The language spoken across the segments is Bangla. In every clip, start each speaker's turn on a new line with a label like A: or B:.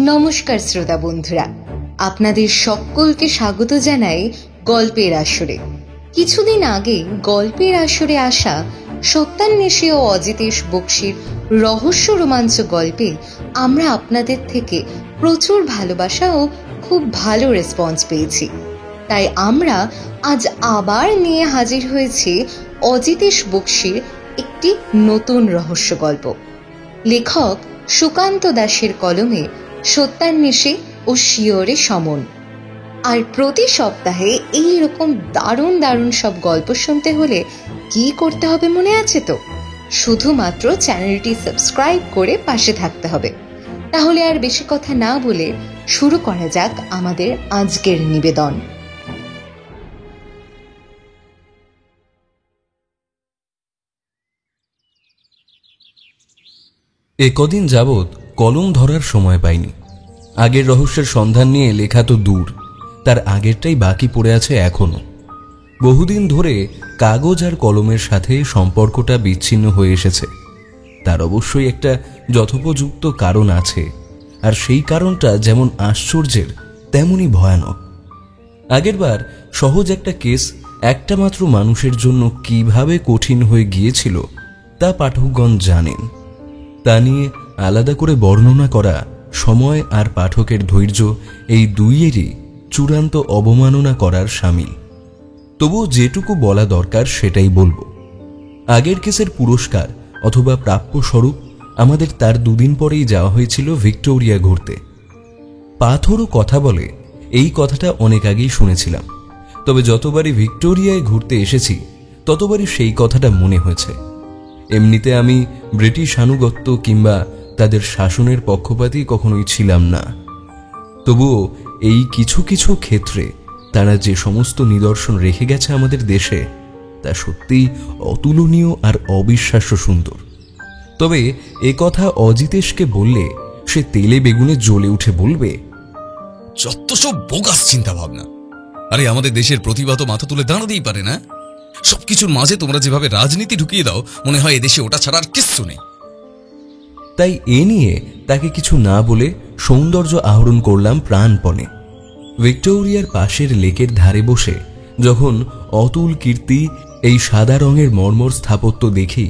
A: নমস্কার শ্রোতা বন্ধুরা, আপনাদের সকলকে স্বাগত জানাই গল্পের আসরে। কিছুদিন আগে গল্পের আসরে আসা সত্যান্বেষী ও অজিতেশ বক্সির রহস্য রোমাঞ্চ গল্পে আমরা আপনাদের থেকে প্রচুর ভালোবাসা ও খুব ভালো রেসপন্স পেয়েছি। তাই আমরা আজ আবার নিয়ে হাজির হয়েছি অজিতেশ বক্সির একটি নতুন রহস্য গল্প। লেখক সুকান্ত দাসের কলমে সত্যান্বেষী ও শিয়রে সমন। আর প্রতি সপ্তাহে এইরকম দারুণ দারুণ সব গল্প শুনতে হলে কি করতে হবে মনে আছে তো? শুধুমাত্র চ্যানেলটি সাবস্ক্রাইব করে পাশে থাকতে হবে। তাহলে আর বেশি কথা না বলে শুরু করা যাক আমাদের আজকের নিবেদন।
B: কদিন যাবৎ কলম ধরার সময় পাইনি। আগের রহস্যের সন্ধান নিয়ে লেখা তো দূর, তার আগেরটাই বাকি পড়ে আছে এখনো। বহুদিন ধরে কাগজ আর কলমের সাথে সম্পর্কটা বিচ্ছিন্ন হয়ে এসেছে। তার অবশ্যই একটা যথোপযুক্ত কারণ আছে, আর সেই কারণটা যেমন আশ্চর্যের তেমনই ভয়ানক। আগেরবার সহজ একটা কেস একটা মাত্র মানুষের জন্য কিভাবে কঠিন হয়ে গিয়েছিল তা পাঠকগণ জানেন। তা নিয়ে আলাদা করে বর্ণনা করা সময় আর পাঠকের ধৈর্য এই দুইয়েরই চূড়ান্ত অবমাননা করার শামিল। তবুও যেটুকু বলা দরকার সেটাই বলবো। আগের কেসের পুরস্কার অথবা প্রাপ্য স্বরূপ আমাদের তার দুদিন পরেই যাওয়া হয়েছিল ভিক্টোরিয়া ঘুরতে। পাথরও কথা বলে এই কথাটা অনেক আগেই শুনেছিলাম, তবে যতবারই ভিক্টোরিয়ায় ঘুরতে এসেছি ততবারই সেই কথাটা মনে হয়েছে। এমনিতে আমি ব্রিটিশ আনুগত্য কিংবা তাদের শাসনের পক্ষপাতী কখনোই ছিলাম না। তবুও এই কিছু কিছু ক্ষেত্রে তারা যে সমস্ত নিদর্শন রেখে গেছে আমাদের দেশে তা সত্যিই অতুলনীয় আর অবিশ্বাস্য সুন্দর। তবে এ কথা অজিতেশকে বললে সে তেলে বেগুনে জ্বলে উঠে বলবে,
C: যত সব বোগাস চিন্তা ভাবনা। আরে আমাদের দেশের প্রতিভা তো মাথা তুলে দাঁড়াতেই পারে না। সবকিছুর মাঝে তোমরা যেভাবে রাজনীতি ঢুকিয়ে দাও, মনে হয় এদেশে ওটা ছাড়া আর কিচ্ছু নেই।
B: তাই এ নিয়ে তাকে কিছু না বলে সৌন্দর্য আহরণ করলাম প্রাণপণে। ভিক্টোরিয়ার পাশের লেকের ধারে বসে যখন অতুল কীর্তি এই সাদা রঙের মর্মর স্থাপত্য দেখি,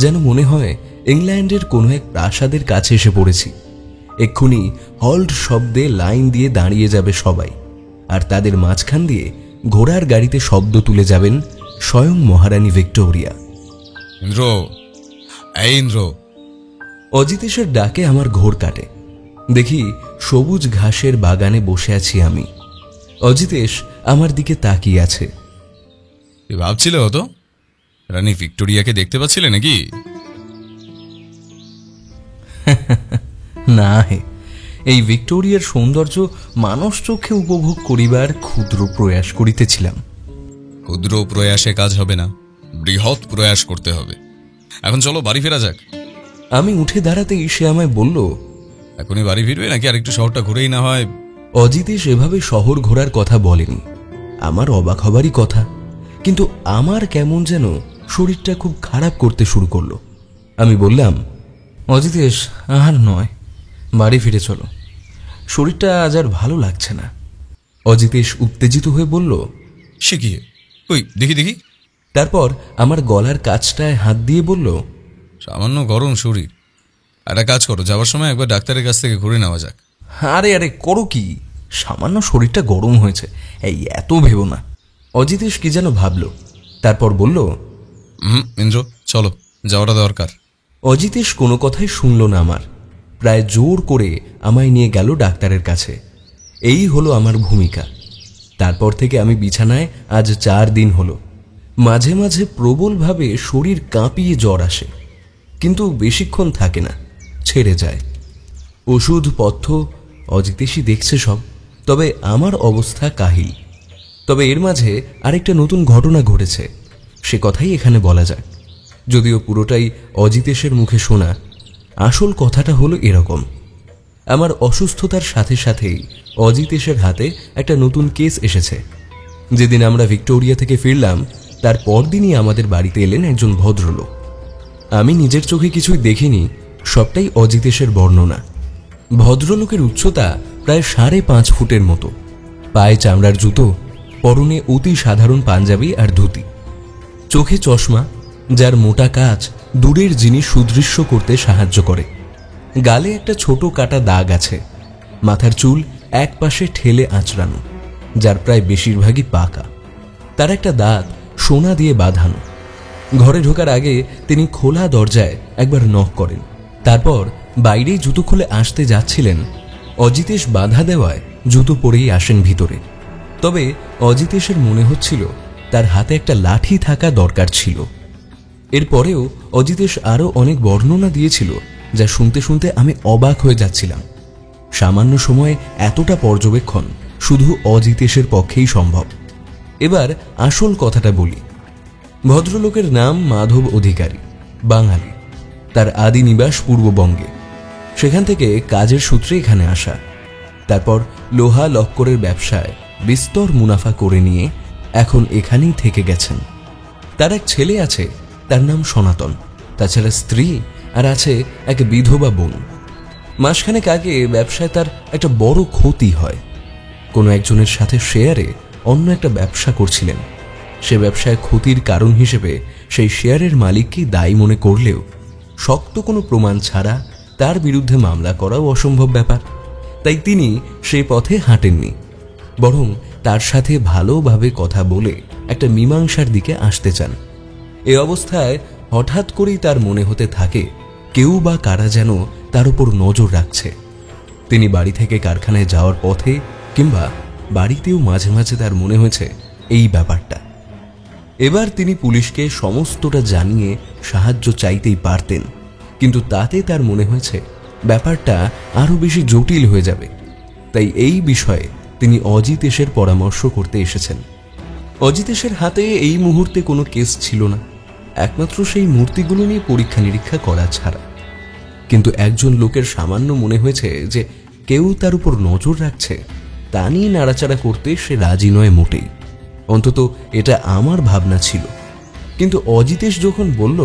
B: যেন মনে হয় ইংল্যান্ডের কোনো এক প্রাসাদের কাছে এসে পড়েছি। এক্ষুনি হল্ট শব্দে লাইন দিয়ে দাঁড়িয়ে যাবে সবাই, আর তাদের মাঝখান দিয়ে ঘোড়ার গাড়িতে শব্দ তুলে যাবেন স্বয়ং মহারানী ভিক্টোরিয়া।
C: ইন্দ্র, এই ইন্দ্র।
B: অজিতেশের ডাকে আমার ঘোর কাটে। দেখি সবুজ ঘাসের বাগানে বসে আছি আমি। অজিতেশ আমার দিকে তাকিয়ে আছে।
C: ভাবছিলে হতো রানী ভিক্টোরিয়াকে দেখতে পাচ্ছিলে নাকি?
B: না হে, এই ভিক্টোরিয়ার সৌন্দর্য মানস চোখে উপভোগ করিবার ক্ষুদ্র প্রয়াস করিতেছিলাম।
C: ক্ষুদ্র প্রয়াসে কাজ হবে না, বৃহৎ প্রয়াস করতে হবে। এখন চলো বাড়ি ফেরা যাক।
B: আমি উঠে দাঁড়াতেই সে আমায় বলল,
C: এখনই বাড়ি ফিরবে নাকি আর একটু শহরটা ঘুরেই না হয়?
B: অজিতেশ এভাবে শহর ঘোরার কথা বলেনি। আমার অবাক হবারই কথা, কিন্তু আমার কেমন যেন শরীরটা খুব খারাপ করতে শুরু করলো। আমি বললাম, অজিতেশ আর নয়, বাড়ি ফিরে চলো, শরীরটা আজ আর ভালো লাগছে না। অজিতেশ উত্তেজিত হয়ে বলল,
C: সে কি? ওই দেখি দেখি।
B: তারপর আমার গলার কাছটায় হাত দিয়ে বলল,
C: সামান্য গরম শরীর, একটা কাজ করো, যাওয়ার সময় একবার ডাক্তারের কাছ থেকে ঘুরে নেওয়া যাক।
B: আরে আরে করো কি, সামান্য শরীরটা গরম হয়েছে, এই এত ভেবো না। অজিতেশ কি যেন ভাবল, তারপর বলল,
C: ইন্দ্র চলো, যাওয়াটা দরকার।
B: অজিতেশ কোনো কথাই শুনল না আমার, প্রায় জোর করে আমায় নিয়ে গেল ডাক্তারের কাছে। এই হলো আমার ভূমিকা। তারপর থেকে আমি বিছানায় আজ 4 দিন হলো। মাঝে মাঝে প্রবলভাবে শরীর কাঁপিয়ে জ্বর আসে, কিন্তু বেশিক্ষণ থাকে না, ছেড়ে যায়। ওষুধ পথ্য অজিতেশই দেখছে সব, তবে আমার অবস্থা কাহিল। তবে এর মাঝে আরেকটা নতুন ঘটনা ঘটেছে, সে কথাই এখানে বলা যাক, যদিও পুরোটাই অজিতেশের মুখে শোনা। আসল কথাটা হলো এরকম, আমার অসুস্থতার সাথে সাথেই অজিতেশের হাতে একটা নতুন কেস এসেছে। যেদিন আমরা ভিক্টোরিয়া থেকে ফিরলাম তার পরদিনই আমাদের বাড়িতে এলেন একজন ভদ্রলোক। আমি নিজের চোখে কিছুই দেখিনি, সবটাই অজিতেশের বর্ণনা। ভদ্রলোকের উচ্চতা প্রায় 5.5 ফুটের মতো, পায়ে চামড়ার জুতো, পরনে অতি সাধারণ পাঞ্জাবি আর ধুতি, চোখে চশমা যার মোটা কাচ দূরের জিনিস সুদৃশ্য করতে সাহায্য করে, গালে একটা ছোট কাটা দাগ আছে, মাথার চুল এক পাশে ঠেলে আঁচড়ানো, যার প্রায় বেশিরভাগই পাকা, তার একটা দাঁত সোনা দিয়ে বাঁধানো। ঘরে ঢোকার আগে তিনি খোলা দরজায় একবার নক করেন, তারপর বাইরেই জুতো খুলে আসতে যাচ্ছিলেন। অজিতেশ বাধা দেওয়ায় জুতো পরেই আসেন ভিতরে। তবে অজিতেশের মনে হচ্ছিল তার হাতে একটা লাঠি থাকা দরকার ছিল। এরপরেও অজিতেশ আরও অনেক বর্ণনা দিয়েছিল, যা শুনতে শুনতে আমি অবাক হয়ে যাচ্ছিলাম। সামান্য সময়ে এতটা পর্যবেক্ষণ শুধু অজিতেশের পক্ষেই সম্ভব। এবার আসল কথাটা বলি। ভদ্রলোকের নাম মাধব অধিকারী, বাঙালি। তার আদি নিবাস পূর্ববঙ্গে, সেখান থেকে কাজের সূত্রে এখানে আসা। তারপর লোহা লক্করের ব্যবসায় বিস্তর মুনাফা করে নিয়ে এখন এখানেই থেকে গেছেন। তার এক ছেলে আছে, তার নাম সনাতন, তাছাড়া স্ত্রী আর আছে এক বিধবা বোন। মাসখানেক আগে ব্যবসায় তার একটা বড় ক্ষতি হয়। কোনো একজনের সাথে শেয়ারে অন্য একটা ব্যবসা করছিলেন। সে ব্যবসায় ক্ষতির কারণ হিসেবে সেই শেয়ারের মালিককেই দায়ী মনে করলেও শক্ত কোনো প্রমাণ ছাড়া তার বিরুদ্ধে মামলা করাও অসম্ভব ব্যাপার। তাই তিনি সে পথে হাঁটেননি, বরং তার সাথে ভালোভাবে কথা বলে একটা মীমাংসার দিকে আসতে চান। এ অবস্থায় হঠাৎ করেই তার মনে হতে থাকে কেউ বা কারা যেন তার উপর নজর রাখছে। তিনি বাড়ি থেকে কারখানায় যাওয়ার পথে কিংবা বাড়িতেও মাঝে মাঝে তার মনে হয়েছে এই ব্যাপারটা। এবার তিনি পুলিশকে সমস্তটা জানিয়ে সাহায্য চাইতেই পারতেন, কিন্তু তাতে তার মনে হয়েছে ব্যাপারটা আরও বেশি জটিল হয়ে যাবে। তাই এই বিষয়ে তিনি অজিতেশের পরামর্শ করতে এসেছেন। অজিতেশের হাতে এই মুহূর্তে কোনো কেস ছিল না, একমাত্র সেই মূর্তিগুলো নিয়ে পরীক্ষা নিরীক্ষা করা ছাড়া। কিন্তু একজন লোকের সামান্য মনে হয়েছে যে কেউ তার উপর নজর রাখছে, তা নিয়ে নাড়াচাড়া করতে সে রাজি নয় মোটেই। অন্তত এটা আমার ভাবনা ছিল। কিন্তু অজিতেশ যখন বলল,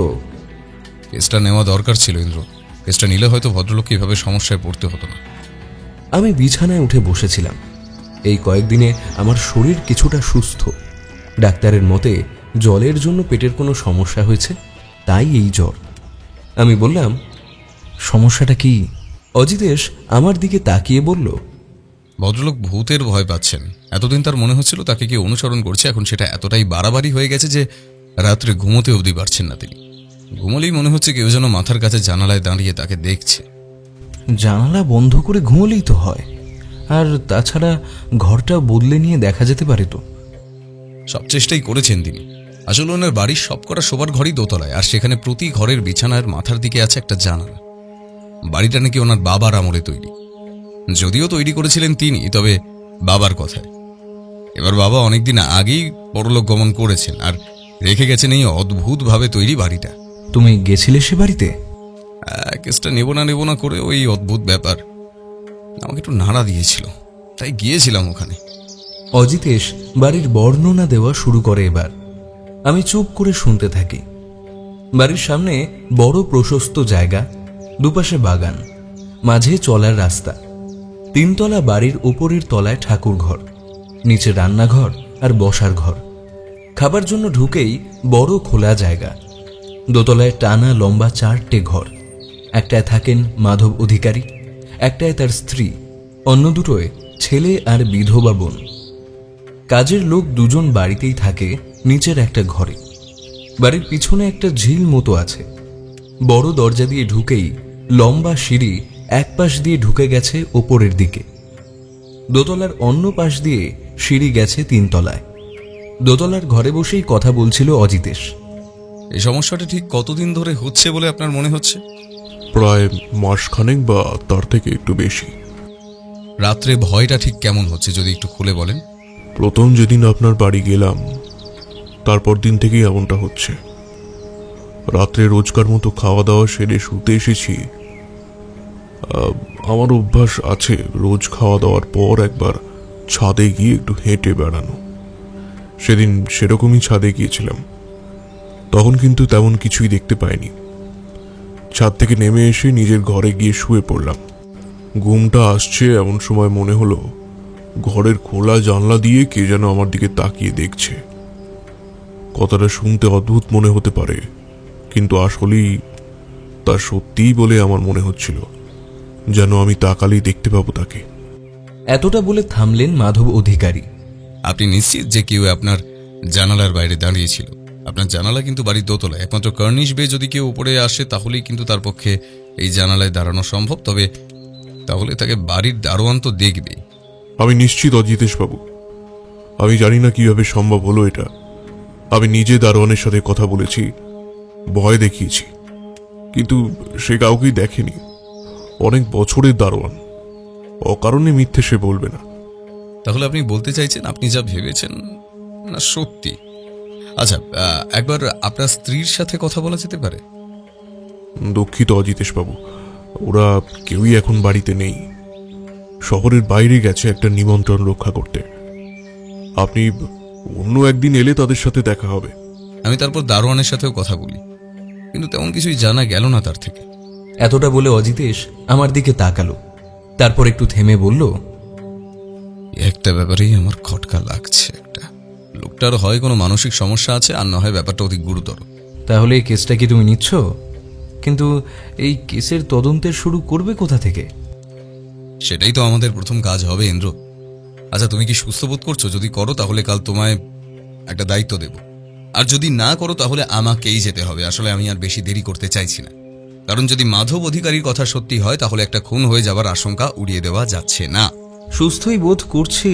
C: কেসটা নেওয়া দরকার ছিল ইন্দ্র, কেসটা নিলে হয়তো ভদ্রলোককে এভাবে সমস্যায় পড়তে হতো না।
B: আমি বিছানায় উঠে বসেছিলাম। এই কয়েকদিনে আমার শরীর কিছুটা সুস্থ। ডাক্তারের মতে জলের জন্য পেটের কোনো সমস্যা হয়েছে, তাই এই জ্বর। আমি বললাম, সমস্যাটা কি? অজিতেশ আমার দিকে তাকিয়ে বলল,
C: ভদ্রলোক ভূতের ভয় পাচ্ছেন। এতদিন তার মনে হচ্ছিল তাকে কি অনুসরণ করছে, এখন সেটা এতটাই বাড়াবাড়ি হয়ে গেছে যে রাত্রে ঘুমোতে অবধি পারছেন না তিনি। ঘুমলেই মনে হচ্ছে কেউ যেন মাথার কাছে জানালায় দাঁড়িয়ে তাকে দেখছে।
B: জানালা বন্ধ করে ঘুমোলেই তো হয়, আর তাছাড়া ঘরটা বদলে নিয়ে দেখা যেতে পারে তো।
C: সব চেষ্টাই করেছেন তিনি। আসলে ওনার বাড়ির সবকটা শোবার ঘরই দোতলায়, আর সেখানে প্রতি ঘরের বিছানার মাথার দিকে আছে একটা জানালা। বাড়িটা নাকি ওনার বাবার আমলে তৈরি, যদিও তৈরি করেছিলেন তিনি, তবে বাবার কথায়। এবার বাবা অনেকদিন আগেই পরলোক গমন করেছেন আর রেখে গেছেন এই অদ্ভুতভাবে তৈরি বাড়িটা।
B: তুমি গেছিলে সে বাড়িতে?
C: কেসটা নেব না করে ওই অদ্ভুত ব্যাপার আমাকে একটু নাড়া দিয়েছিল, তাই গিয়েছিলাম ওখানে।
B: অজিতেশ বাড়ির বর্ণনা দেওয়া শুরু করে। এবার আমি চুপ করে শুনতে থাকি। বাড়ির সামনে বড় প্রশস্ত জায়গা, দুপাশে বাগান, মাঝে চলার রাস্তা। 3 তলা বাড়ির উপরের তলায় ঠাকুর ঘর, নিচে রান্নাঘর আর বসার ঘর। খাবার জন্য ঢুকেই বড় খোলা জায়গা। দোতলায় টানা লম্বা 4টে ঘর। একটায় থাকেন মাধব অধিকারী, একটায় তার স্ত্রী, অন্য দুটোয় ছেলে আর বিধবা বোন। কাজের লোক 2 জন বাড়িতেই থাকে নিচের একটা ঘরে। বাড়ির পিছনে একটা ঝিল মতো আছে। বড় দরজা দিয়ে ঢুকেই লম্বা সিঁড়ি এক পাশ দিয়ে ঢুকে গেছে ওপরের দিকে। দোতলার অন্য পাশ দিয়ে সিঁড়ি গেছে 3 তলায়। দোতলার ঘরে বসেই কথা বলছিল অজিতেশ।
C: এই সমস্যাটা ঠিক কতদিন ধরে হচ্ছে বলে আপনার মনে হচ্ছে?
D: প্রায় মাসখানেক বা তার থেকে একটু বেশি।
C: রাত্রে ভয়টা ঠিক কেমন হচ্ছে যদি একটু খুলে বলেন।
D: প্রথম যেদিন আপনার বাড়ি গেলাম তারপর দিন থেকেই এমনটা হচ্ছে। রাত্রে রোজকার মতো খাওয়া দাওয়া সেরে শুতে এসেছি। আমার অভ্যাস আছে রোজ খাওয়া দাওয়ার পর একবার ছাদে গিয়ে একটু হেঁটে বেড়ানো। সেদিন সেরকমই ছাদে গিয়েছিলাম। তখন কিন্তু তেমন কিছুই দেখতে পাইনি। ছাদ থেকে নেমে এসে নিজের ঘরে গিয়ে শুয়ে পড়লাম। ঘুমটা আসছে এমন সময় মনে হলো ঘরের খোলা জানলা দিয়ে কে যেন আমার দিকে তাকিয়ে দেখছে। কথাটা শুনতে অদ্ভুত মনে হতে পারে, কিন্তু আসলেই তা সত্যিই বলে আমার মনে হচ্ছিল, যেন আমি তাকালেই দেখতে পাবো তাকে।
B: এতটা বলে থামলেন মাধব অধিকারী।
C: আপনি নিশ্চিত যে কেউ আপনার জানালার বাইরে দাঁড়িয়েছিল? আপনার জানালা কিন্তু বাড়ির দোতলায়, একমাত্র কর্নিশ বেয়ে যদি কেউ উপরে আসে তাহলেই কিন্তু তার পক্ষে এই জানালায় দাঁড়ানো সম্ভব। তাহলে তাকে বাড়ির দারোয়ান তো দেখবেই।
D: আমি নিশ্চিত অজিতেশ বাবু। আমি জানি না কিভাবে সম্ভব হলো এটা। আমি নিজে দারোয়ানের সাথে কথা বলেছি, ভয় দেখিয়েছি, কিন্তু সে কাউকেই দেখেনি। অনেক বছরের দারোয়ান, অকারণে মিথ্যে সে বলবে না।
C: তাহলে আপনি বলতে চাইছেন আপনি যা ভেবেছেন না সত্যি? আচ্ছা, একবার আপনার স্ত্রীর সাথে কথা বলা যেতে পারে?
D: দুঃখিত অজিতেশ বাবু, ওরা কেউই এখন বাড়িতে নেই। শহরের বাইরে গেছে একটা নিমন্ত্রণ রক্ষা করতে। আপনি অন্য একদিন এলে তাদের সাথে দেখা হবে।
C: আমি তারপর দারোয়ানের সাথেও কথা বলি, কিন্তু তেমন কিছুই জানা গেল না তার থেকে।
B: এতটা বলে অজিতেশ আমার দিকে তাকালো, তারপর একটু থেমে বলল,
C: একটা ব্যাপারেই আমার খটকা লাগছে। লোকটার হয় কোনো মানসিক সমস্যা আছে, আর না হয় ব্যাপারটা অধিক গুরুতর।
B: তাহলে এই কেসটা কি তুমি নিচ্ছ? কিন্তু এই কেসের তদন্তের শুরু করবে কোথা থেকে?
C: সেটাই তো আমাদের প্রথম কাজ হবে ইন্দ্র। আচ্ছা, তুমি কি সুস্থ বোধ করছো? যদি করো তাহলে কাল তোমায় একটা দায়িত্ব দেব, আর যদি না করো তাহলে আমাকেই যেতে হবে। আসলে আমি আর বেশি দেরি করতে চাইছি না, কারণ যদি মাধব অধিকারীর কথা সত্যি হয় তাহলে একটা খুন হয়ে যাবার আশঙ্কা উড়িয়ে দেওয়া যাচ্ছে না।
B: সুস্থই বোধ করছি,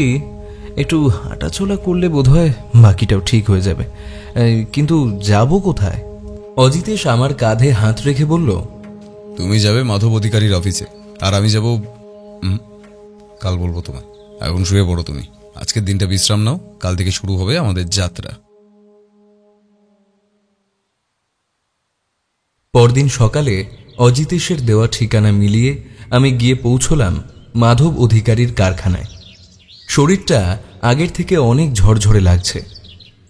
B: একটু হাঁটাচলা করলে বোধহয় বাকিটাও ঠিক হয়ে যাবে, কিন্তু যাব কোথায়? অজিতেশ আমার কাঁধে হাত রেখে বলল,
C: তুমি যাবে মাধব অধিকারীর অফিসে, আর আমি যাব কাল বলবো তোমায়। এখন শুয়ে পড়ো তুমি, আজকের দিনটা বিশ্রাম নাও, কাল থেকে শুরু হবে আমাদের যাত্রা।
B: পরদিন সকালে অজিতেশের দেওয়া ঠিকানা মিলিয়ে আমি গিয়ে পৌঁছলাম মাধব অধিকারীর কারখানায়। শরীরটা আগের থেকে অনেক ঝরঝরে লাগছে।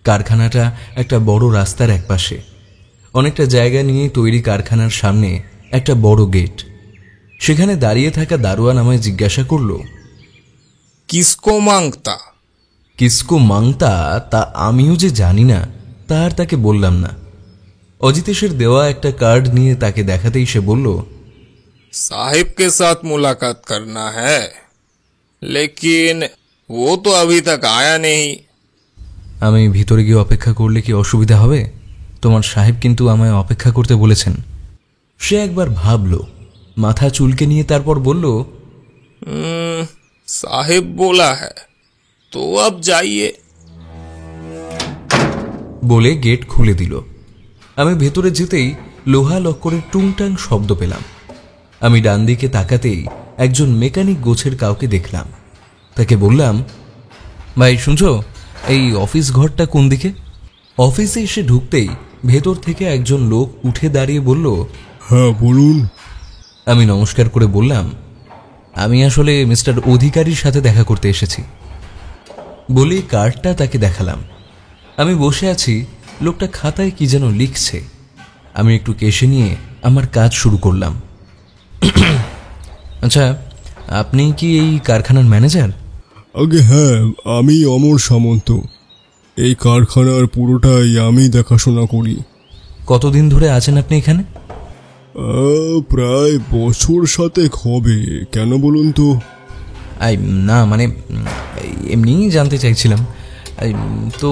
B: কারখানাটা একটা বড় রাস্তার একপাশে, অনেকটা জায়গা নিয়ে তৈরি কারখানার সামনে একটা বড় গেট। সেখানে দাঁড়িয়ে থাকা দারোয়ান আমায় জিজ্ঞাসা করল,
E: কিসকো মাংতা?
B: কিসকো মাংতা তা আমিও যে জানি না তা আর তাকে বললাম না। অজিতেশের দেওয়া একটা কার্ড নিয়ে তাকে দেখাতেই সে বলল,
E: साहिब के साथ मुलाकात करना है, लेकिन वो तो अभी तक आया नहीं।
B: আমি ভিতরে গিয়ে অপেক্ষা করলে কি অসুবিধা হবে? তোমার সাহেব কিন্তু আমায় অপেক্ষা করতে বলেছেন। সে একবার ভাবল, মাথা চুলকে নিয়ে তারপর বলল,
E: साहिब बोला है तो अब जाइए।
B: বলে গেট খুলে দিল। আমি ভেতরে যেতেই লোহা লক্করের টুংটাং শব্দ পেলাম। আমি ডান দিকে তাকাতেই একজন মেকানিক গোছের কাউকে দেখলাম। তাকে বললাম, ভাই শুনছো, এই অফিস ঘরটা কোন দিকে? অফিসে এসে ঢুকতেই ভেতর থেকে একজন লোক উঠে দাঁড়িয়ে বলল,
F: হ্যাঁ বলুন।
B: আমি নমস্কার করে বললাম, আমি আসলে মিস্টার অধিকারীর সাথে দেখা করতে এসেছি। বলে কার্ডটা তাকে দেখালাম। আমি বসে আছি, লোকটা খাতায় কি যেন লিখছে। আমি একটু কেশে নিয়ে আমার কাজ শুরু করলাম। আচ্ছা, আপনি কি এই কারখানার ম্যানেজার?
F: আগে হ্যাঁ, আমি অমর সামন্ত। এই কারখানার পুরোটাই আমি দেখাশোনা করি।
B: কতদিন ধরে আছেন আপনি এখানে?
F: প্রায় বছর 7 হবে। কেন বলুন তো?
B: না মানে এমনিই জানতে চাইছিলাম। তো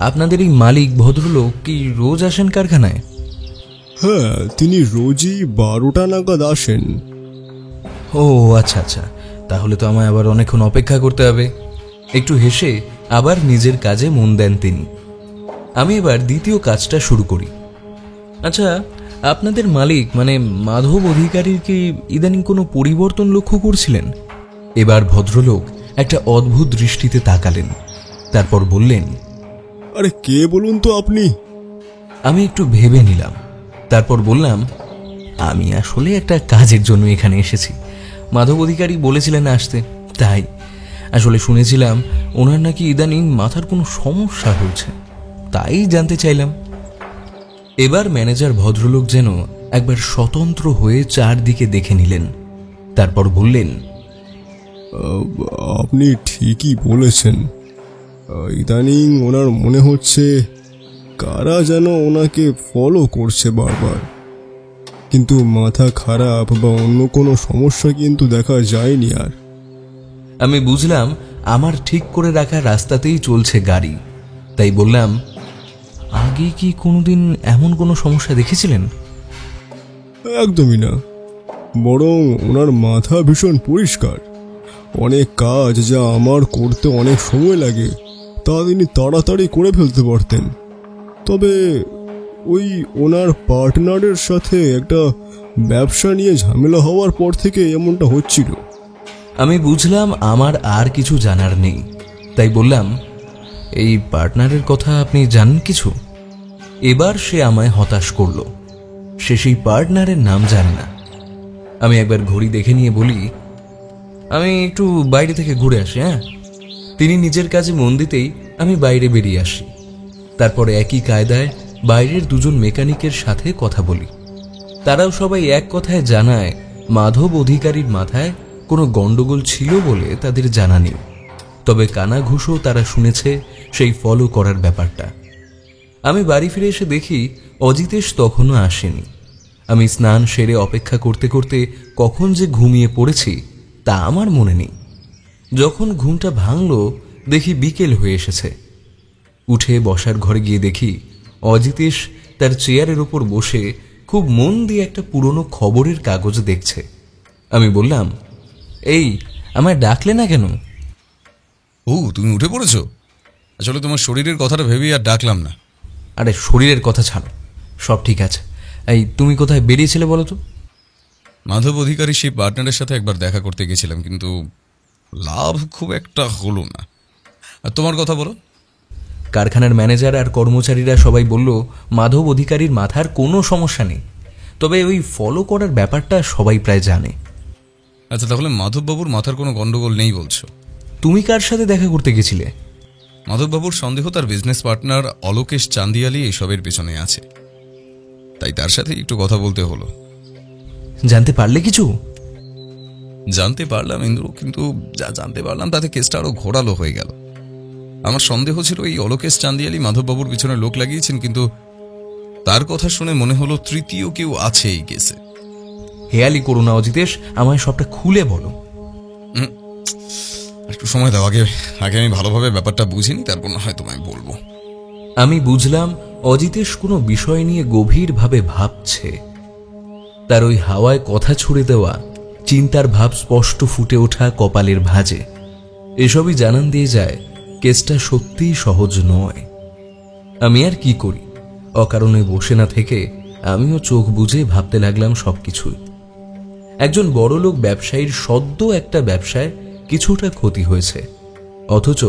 B: আপনাদের এই মালিক ভদ্রলোক কি রোজ আসেন কারখানায়?
F: হ্যাঁ, তিনি রোজই 12টা নাগাদ আসেন।
B: ও আচ্ছা আচ্ছা, তাহলে তো আমায় আবার অনেকক্ষণ অপেক্ষা করতে হবে। একটু হেসে আবার নিজের কাজে মন দেন তিনি। আমি এবার দ্বিতীয় কাজটা শুরু করি। আচ্ছা, আপনাদের মালিক মানে মাধব অধিকারীর কি ইদানিং কোনো পরিবর্তন লক্ষ্য করছিলেন? এবার ভদ্রলোক একটা অদ্ভুত দৃষ্টিতে তাকালেন, তারপর বললেন,
F: আরে কে বলুন তো আপনি?
B: আমি একটু ভেবে নিলাম, তারপর বললাম, আমি আসলে একটা কাজের জন্য এখানে এসেছি। মাধব অধিকারী বলেছিলেন আসতে, তাই আসলে শুনেছিলাম ওনার নাকি ইদানিং মাথার কোনো সমস্যা হয়েছে, তাই জানতে চাইলাম। এবার ম্যানেজার ভদ্রলোক যেন একবার স্বতন্ত্র হয়ে চারদিকে দেখে নিলেন, তারপর বললেন,
F: আপনি ঠিকই বলেছেন। ইদানিং ওনার মনে হচ্ছে কারা যেন ওনাকে ফলো করছে বারবার, কিন্তু মাথা খারাপ বা অন্য কোনো সমস্যা কিন্তু দেখা যায়নি আর।
B: আমি বুঝলাম আমার ঠিক করে রাখা রাস্তাতেই চলছে গাড়ি, তাই বললাম, আগে কি কোনোদিন এমন কোনো সমস্যা দেখেছিলেন?
F: একদমই না, বরং ওনার মাথা ভীষণ পরিষ্কার। অনেক কাজ যা আমার করতে অনেক সময় লাগে তা তিনি তাড়াতাড়ি করে ফেলতে পারতেন। তবে ওই ওনার পার্টনারের সাথে একটা ব্যবসা নিয়ে ঝামেলা হওয়ার পর থেকে এমনটা হচ্ছিল।
B: আমি বুঝলাম আমার আর কিছু জানার নেই, তাই বললাম, এই পার্টনারের কথা আপনি জানেন কিছু? এবার সে আমায় হতাশ করল, সে সেই পার্টনারের নাম জানে না। আমি একবার ঘড়ি দেখে নিয়ে বলি, আমি একটু বাইরে থেকে ঘুরে আসি। হ্যাঁ। তিনি নিজের কাজে মন দিতেই আমি বাইরে বেরিয়ে আসি। তারপরে একই কায়দায় বাইরের দুজন মেকানিকের সাথে কথা বলি। তারাও সবাই এক কথায় জানায় মাধব অধিকারীর মাথায় কোনো গন্ডগোল ছিল বলে তাদের জানা নেই, তবে কানাঘুষো তারা শুনেছে সেই ফলো করার ব্যাপারটা। আমি বাড়ি ফিরে এসে দেখি অজিতেশ তখনও আসেনি। আমি স্নান সেরে অপেক্ষা করতে করতে কখন যে ঘুমিয়ে পড়েছি তা আমার মনে নেই। যখন ঘুমটা ভাঙল দেখি বিকেল হয়ে এসেছে। উঠে বসার ঘরে গিয়ে দেখি অজিতেশ তার চেয়ারের ওপর বসে খুব মন দিয়ে একটা পুরনো খবরের কাগজ দেখছে। আমি বললাম, এই আমায় ডাকলে না কেন?
C: ও, তুমি উঠে পড়েছো? আসলে তোমার শরীরের কথাটা ভেবেই আর ডাকলাম না।
B: আরে শরীরের কথা ছাড়ো, সব ঠিক আছে। এই তুমি কোথায় বেরিয়েছিলে বলো তো?
C: মাধব অধিকারী সেই পার্টনারের সাথে একবার দেখা করতে গেছিলাম, কিন্তু লাভ খুব একটা হলো না। আর তোমার কথা বলো।
B: কারখানার ম্যানেজার আর কর্মচারীরা সবাই বলল মাধব অধিকারীর মাথার কোনো সমস্যা নেই, তবে ওই ফলো করার ব্যাপারটা সবাই প্রায় জানে।
C: আচ্ছা, তাহলে মাধববাবুর মাথার কোনো গন্ডগোল নেই বলছো?
B: তুমি কার সাথে দেখা করতে গেছিলে?
C: মাধববাবুর সন্দেহ তার বিজনেস পার্টনার অলোকেশ চান্দিয়ালি এসবের পেছনে আছে, তাই তার সাথে একটু কথা বলতে হলো।
B: জানতে পারলে কিছু?
C: জানতে পারলাম ইন্দ্র, কিন্তু যা জানতে পারলাম তাতে কেসটা আরো ঘোরালো হয়ে গেল। আমার সন্দেহ ছিল এই অলোকেশ চান্দিয়ালি মাধববাবুর পিছনে লোক লাগিয়েছেন, কিন্তু তার কথা শুনে মনে হলো তৃতীয় কেউ আছে এই কেসে।
B: হেয়ালি করো না অজিতেশ, আমায় সবটা খুলে বলো।
C: একটু সময় দাও, আগে আমি ভালোভাবে ব্যাপারটা বুঝিনি, তারপর না হয় তোমায় বলবো।
B: আমি বুঝলাম অজিতেশ কোনো বিষয় নিয়ে গভীরভাবে ভাবছে। তার ওই হাওয়ায় কথা ছুড়ে দেওয়া চিন্তার ভাব স্পষ্ট ফুটে ওঠা কপালের ভাঁজে এসবই জানান দিয়ে যায় কেসটা সত্যিই সহজ নয়। আমি আর কি করি, অকারণে বসে না থেকে আমিও চোখ বুজে ভাবতে লাগলাম সবকিছুই। একজন বড়লোক ব্যবসায়ীর সদ্য একটা ব্যবসায় কিছুটা ক্ষতি হয়েছে, অথচ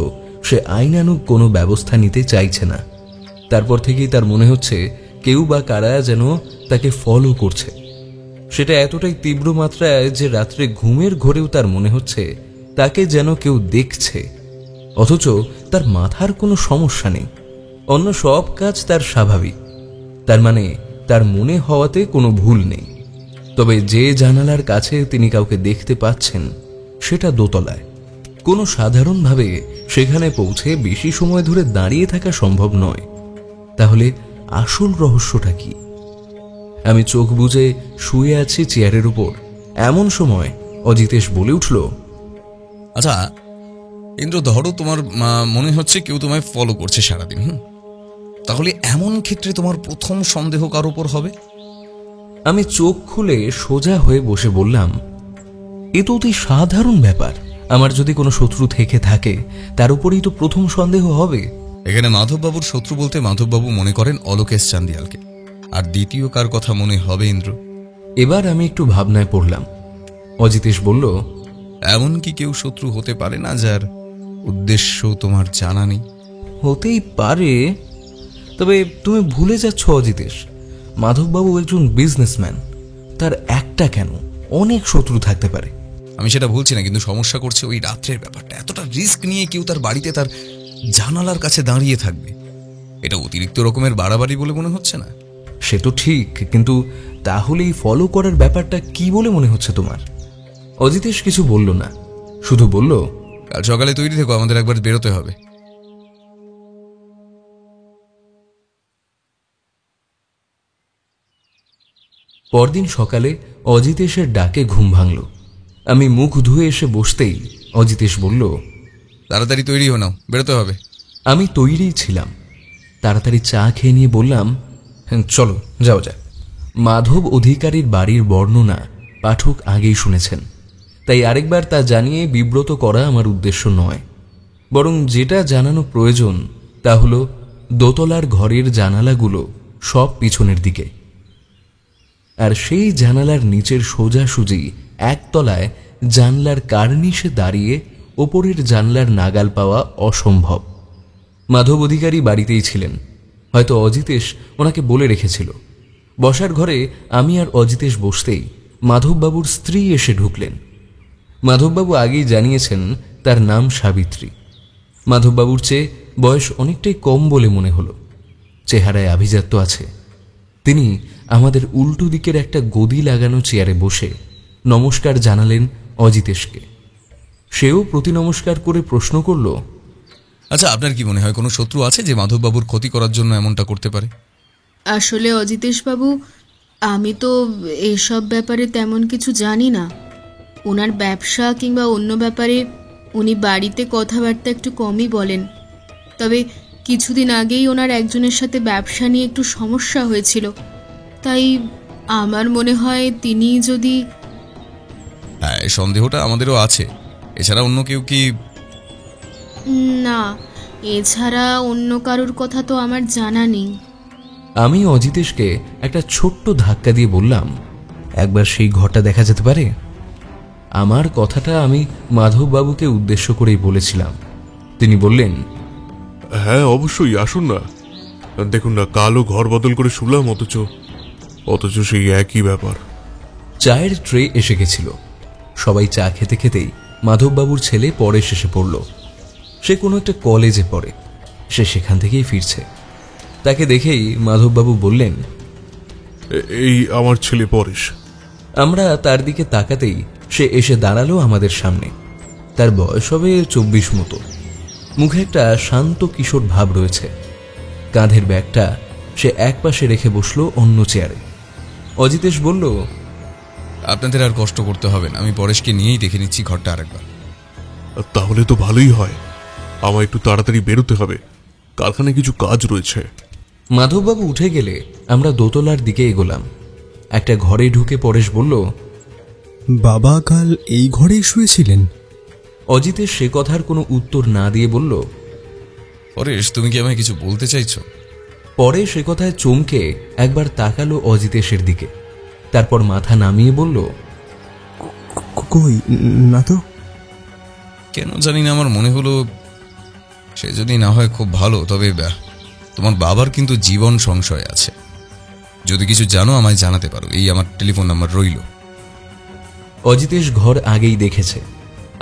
B: সে আইনানুগ কোনো ব্যবস্থা নিতে চাইছে না। তারপর থেকেই তার মনে হচ্ছে কেউ বা কারা যেন তাকে ফলো করছে। সেটা এতটাই তীব্র মাত্রায় যে রাত্রে ঘুমের ঘোরেও তার মনে হচ্ছে তাকে যেন কেউ দেখছে, অথচ তার মাথার কোনো সমস্যা নেই, অন্য সব কাজ তার স্বাভাবিক। তার মানে তার মনে হওয়াতে কোনো ভুল নেই, তবে যে জানালার কাছে তিনি কাউকে দেখতে পাচ্ছেন সেটা দোতলায়। কোনো সাধারণভাবে সেখানে পৌঁছে বেশি সময় ধরে দাঁড়িয়ে থাকা সম্ভব নয়। তাহলে আসল রহস্যটা কি? আমি চোখ বুজে শুয়ে আছি চেয়ারের উপর, এমন সময় অজিতেশ বলে উঠল,
C: আচ্ছা ইন্দ্র, ধরো তোমার মনে হচ্ছে কেউ তোমায় ফলো করছে সারাদিন, তাহলে এমন ক্ষেত্রে তোমার প্রথম সন্দেহ কার উপর হবে?
B: আমি চোখ খুলে সোজা হয়ে বসে বললাম, এ তো অতি সাধারণ ব্যাপার। আমার যদি কোনো শত্রু থেকে থাকে তার উপরেই তো প্রথম সন্দেহ হবে।
C: এখানে মাধববাবুর শত্রু বলতে মাধববাবু মনে করেন অলোকেশ চান্দিয়ালকে, আর দ্বিতীয় কার কথা মনে হবে ইন্দ্র?
B: এবার আমি একটু ভাবনায় পড়লাম। অজিতেশ বলল,
C: এমন কি কেউ শত্রু হতে পারে না যার উদ্দেশ্য তোমার জানা নেই?
B: হতেই পারে, তবে তুমি ভুলে যাচ্ছ অজিতেশ, মাধববাবু একজন বিজনেসম্যান। তার একটা কেন, অনেক শত্রু থাকতে পারে।
C: আমি সেটা বলছি না, কিন্তু সমস্যা করছে ওই রাত্রের ব্যাপারটা। এতটা রিস্ক নিয়ে কেউ তার বাড়িতে তার জানালার কাছে দাঁড়িয়ে থাকবে, এটা অতিরিক্ত রকমের বাড়াবাড়ি বলে মনে হচ্ছে না?
B: সে তো ঠিক, কিন্তু তাহলে এই ফলো করার ব্যাপারটা কি বলে মনে হচ্ছে তোমার? অজিতেশ কিছু বলল না, শুধু বলল,
C: কাল সকালে তৈরি থেকো, আমাদের একবার বেরোতে হবে।
B: পরদিন সকালে অজিতেশের ডাকে ঘুম ভাঙল। আমি মুখ ধুয়ে এসে বসতেই অজিতেশ বলল,
C: তাড়াতাড়ি তৈরি হো নাও, বেরোতে হবে।
B: আমি তৈরিই ছিলাম। তাড়াতাড়ি চা খেয়ে নিয়ে বললাম, চলো যাও যাক। মাধব অধিকারীর বাড়ির বর্ণনা পাঠক আগেই শুনেছেন, তাই আরেকবার তা জানিয়ে বিব্রত করা আমার উদ্দেশ্য নয়। বরং যেটা জানানো প্রয়োজন তা হল দোতলার ঘরের জানালাগুলো সব পিছনের দিকে, আর সেই জানালার নিচের সোজাসুজি একতলায় জানলার কার্নিশে দাঁড়িয়ে ওপরের জানলার নাগাল পাওয়া অসম্ভব। মাধব অধিকারী বাড়িতেই ছিলেন, হয়তো অজিতেশ ওনাকে বলে রেখেছিল। বসার ঘরে আমি আর অজিতেশ বসতেই মাধববাবুর স্ত্রী এসে ঢুকলেন। মাধববাবু আগেই জানিয়েছেন তার নাম সাবিত্রী। মাধববাবুর চেয়ে বয়স অনেকটাই কম বলে মনে হলো। চেহারায় আভিজাত্য আছে। তিনি আমাদের উল্টো দিকের একটা গদি লাগানো চেয়ারে বসে নমস্কার জানালেন অজিতেশকে। সেও প্রতি নমস্কার করে প্রশ্ন করল,
C: আচ্ছা, আপনার কি মনে হয় কোনো শত্রু আছে যে মাধববাবুর ক্ষতি করার জন্য এমনটা করতে পারে?
G: আসলে অজিতেশবাবু, আমি তো এসব ব্যাপারে তেমন কিছু জানি না। ওনার ব্যবসা কিংবা অন্য ব্যাপারে উনি বাড়িতে কথাবার্তা একটু কমই বলেন। তবে কিছুদিন আগেই ওনার একজনের সাথে ব্যবসা নিয়ে একটু সমস্যা হয়েছিল, তাই আমার মনে হয় তিনি যদি...
C: হ্যাঁ, এই সন্দেহটা আমাদেরও আছে। এছাড়া অন্য কেউ কি?
G: না, এছাড়া অন্য কারোর কথা তো আমার জানা নেই।
B: আমি অজিতেশকে একটা ছোট্ট ধাক্কা দিয়ে বললাম, একবার সেই ঘরটা দেখা যেতে পারে? আমার কথাটা আমি মাধববাবুকে উদ্দেশ্য করেই বলেছিলাম। তিনি বললেন,
D: হ্যাঁ অবশ্যই, আসুন না। দেখুন না, কালও ঘর বদল করে শুলাম, অথচ সেই একই ব্যাপার।
B: চায়ের ট্রে এসে গেছিল। সবাই চা খেতে খেতেই মাধববাবুর শেষে পরে শেষে পড়ল। সে কোনো একটা কলেজে পড়ে, সে সেখান থেকেই ফিরছে। তাকে দেখেই মাধববাবু বললেন,
D: এই আমার ছেলে পরেশ।
B: আমরা তার দিকে তাকাতেই সে এসে দাঁড়ালো আমাদের সামনে। তার বয়স হবে 24 মতো। মুখে একটা শান্ত কিশোর ভাব রয়েছে। কাঁধের ব্যাগটা সে একপাশে রেখে বসলো অন্য চেয়ারে। অজিতেশ বলল,
C: আপনাদের আর কষ্ট করতে হবে না, আমি পরেশকে নিয়েই দেখে নিচ্ছি ঘরটা আরেকবার।
D: তাহলে তো ভালোই হয়। আমার একটু তাড়াতাড়ি বেরোতে হবে, কারখানায় কিছু কাজ রয়েছে।
B: মাধববাবু উঠে গেলে আমরা দোতলার দিকে এগোলাম। একটা ঘরে ঢুকে পরেশ বলল,
F: বাবা কাল এই ঘরেই শুয়েছিলেন?
B: অজিতেশ সে কথার কোনো উত্তর না দিয়ে বলল,
C: পরেশ, তুমি কি আমায় কিছু বলতে চাইছো?
B: পরে সে কথায় চমকে একবার তাকালো অজিতেশের দিকে, তারপর মাথা নামিয়ে বলল,
F: কই না তো।
C: কেন জানি না, আমার মনে হলো সে যদি না হয় খুব ভালো, তবে তোমার বাবার কিন্তু জীবন সংশয় আছে। যদি কিছু জানো আমায় জানাতে পারো, এই আমার টেলিফোন নাম্বার রইল।
B: অজিতেশ ঘর আগেই দেখেছে।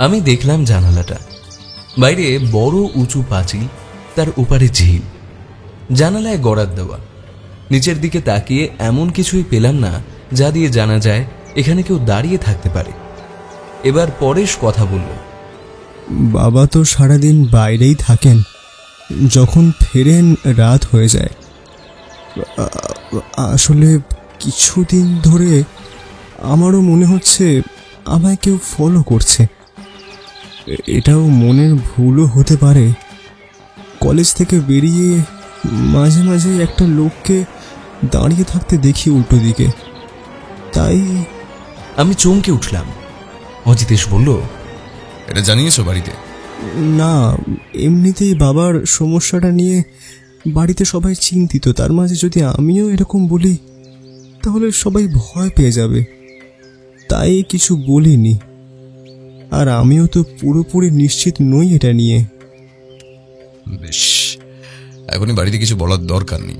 B: আমি দেখলাম জানালাটা। বাইরে বড় উঁচু পাঁচিল, তার ওপারে ঝিল, জানালায় গড়াত দেওয়া। নিচের দিকে তাকিয়ে এমন কিছুই পেলাম না যা দিয়ে জানা যায় এখানে কেউ দাঁড়িয়ে থাকতে পারে। এবার পরেশ কথা বলল,
F: বাবা তো সারাদিন বাইরেই থাকেন, যখন ফেরেন রাত হয়ে যায়। আসলে কিছুদিন ধরে আমারও মনে হচ্ছে আমায় কেউ ফলো করছে। এটাও মনের ভুলও হতে পারে। কলেজ থেকে বেরিয়ে মাঝে মাঝে একটা লোককে দাঁড়িয়ে থাকতে দেখি উল্টো দিকে, তাই
B: আমি চমকে উঠলাম। অজিতেশ বলল,
C: এটা জানিয়েছো বাড়িতে?
F: না, এমনিতেই বাবার সমস্যাটা নিয়ে বাড়িতে সবাই চিন্তিত। তার মাঝে যদি আমিও এরকম বলি তাহলে সবাই ভয় পেয়ে যাবে, তাই কিছু বলিনি। আর আমিও তো পুরোপুরি নিশ্চিত নই এটা নিয়ে।
C: বেশ, এখনই বাড়িতে কিছু বলার দরকার নেই।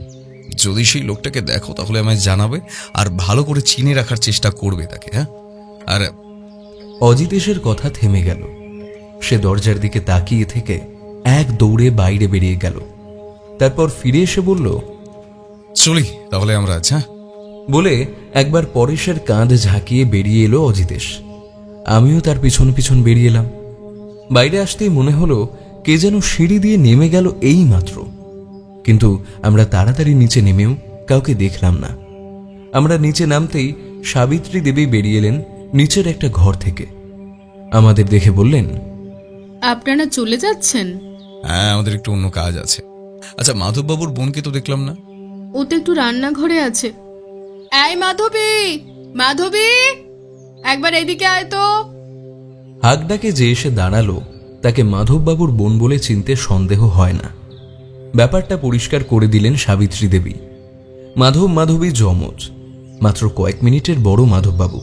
C: যদি সেই লোকটাকে দেখো তাহলে আমায় জানাবে, আর ভালো করে চিনে রাখার চেষ্টা করবে তাকে। হ্যাঁ, আর
B: অজিতেশের কথা থেমে গেল। সে দরজার দিকে তাকিয়ে থেকে এক দৌড়ে বাইরে বেরিয়ে গেল। তারপর ফিরে এসে বলল,
C: চলি তাহলে আমরা আজ। হ্যাঁ,
B: বলে একবার পরেশের কাঁধ ঝাঁকিয়ে বেরিয়ে এলো অজিতেশ। আমিও তার পিছন পিছন বেরিয়ে এলাম। বাইরে আসতেই মনে হলো কে যেন সিঁড়ি দিয়ে নেমে গেল এই মাত্র, কিন্তু আমরা তাড়াতাড়ি নিচে নেমেও কাউকে দেখলাম না। আমরা নিচে নামতেই সাবিত্রী দেবী বেরিয়ে এলেন নিচের একটা ঘর থেকে। আমাদের দেখে বললেন,
G: আপনারা চলে যাচ্ছেন?
C: হ্যাঁ, আমাদের একটু অন্য কাজ আছে। আচ্ছা, মাধববাবুর বোনকে তো দেখলাম না।
G: ও তো একটু রান্নাঘরে আছে। এই মাধবী, মাধবী, একবার এদিকে আয় তো।
B: হাক ডাকে যে এসে দাঁড়ালো তাকে মাধববাবুর বোন বলে চিনতে সন্দেহ হয় না। ব্যাপারটা পরিষ্কার করে দিলেন সাবিত্রী দেবী। মাধব মাধবী যমজ, মাত্র কয়েক মিনিটের বড় মাধববাবু।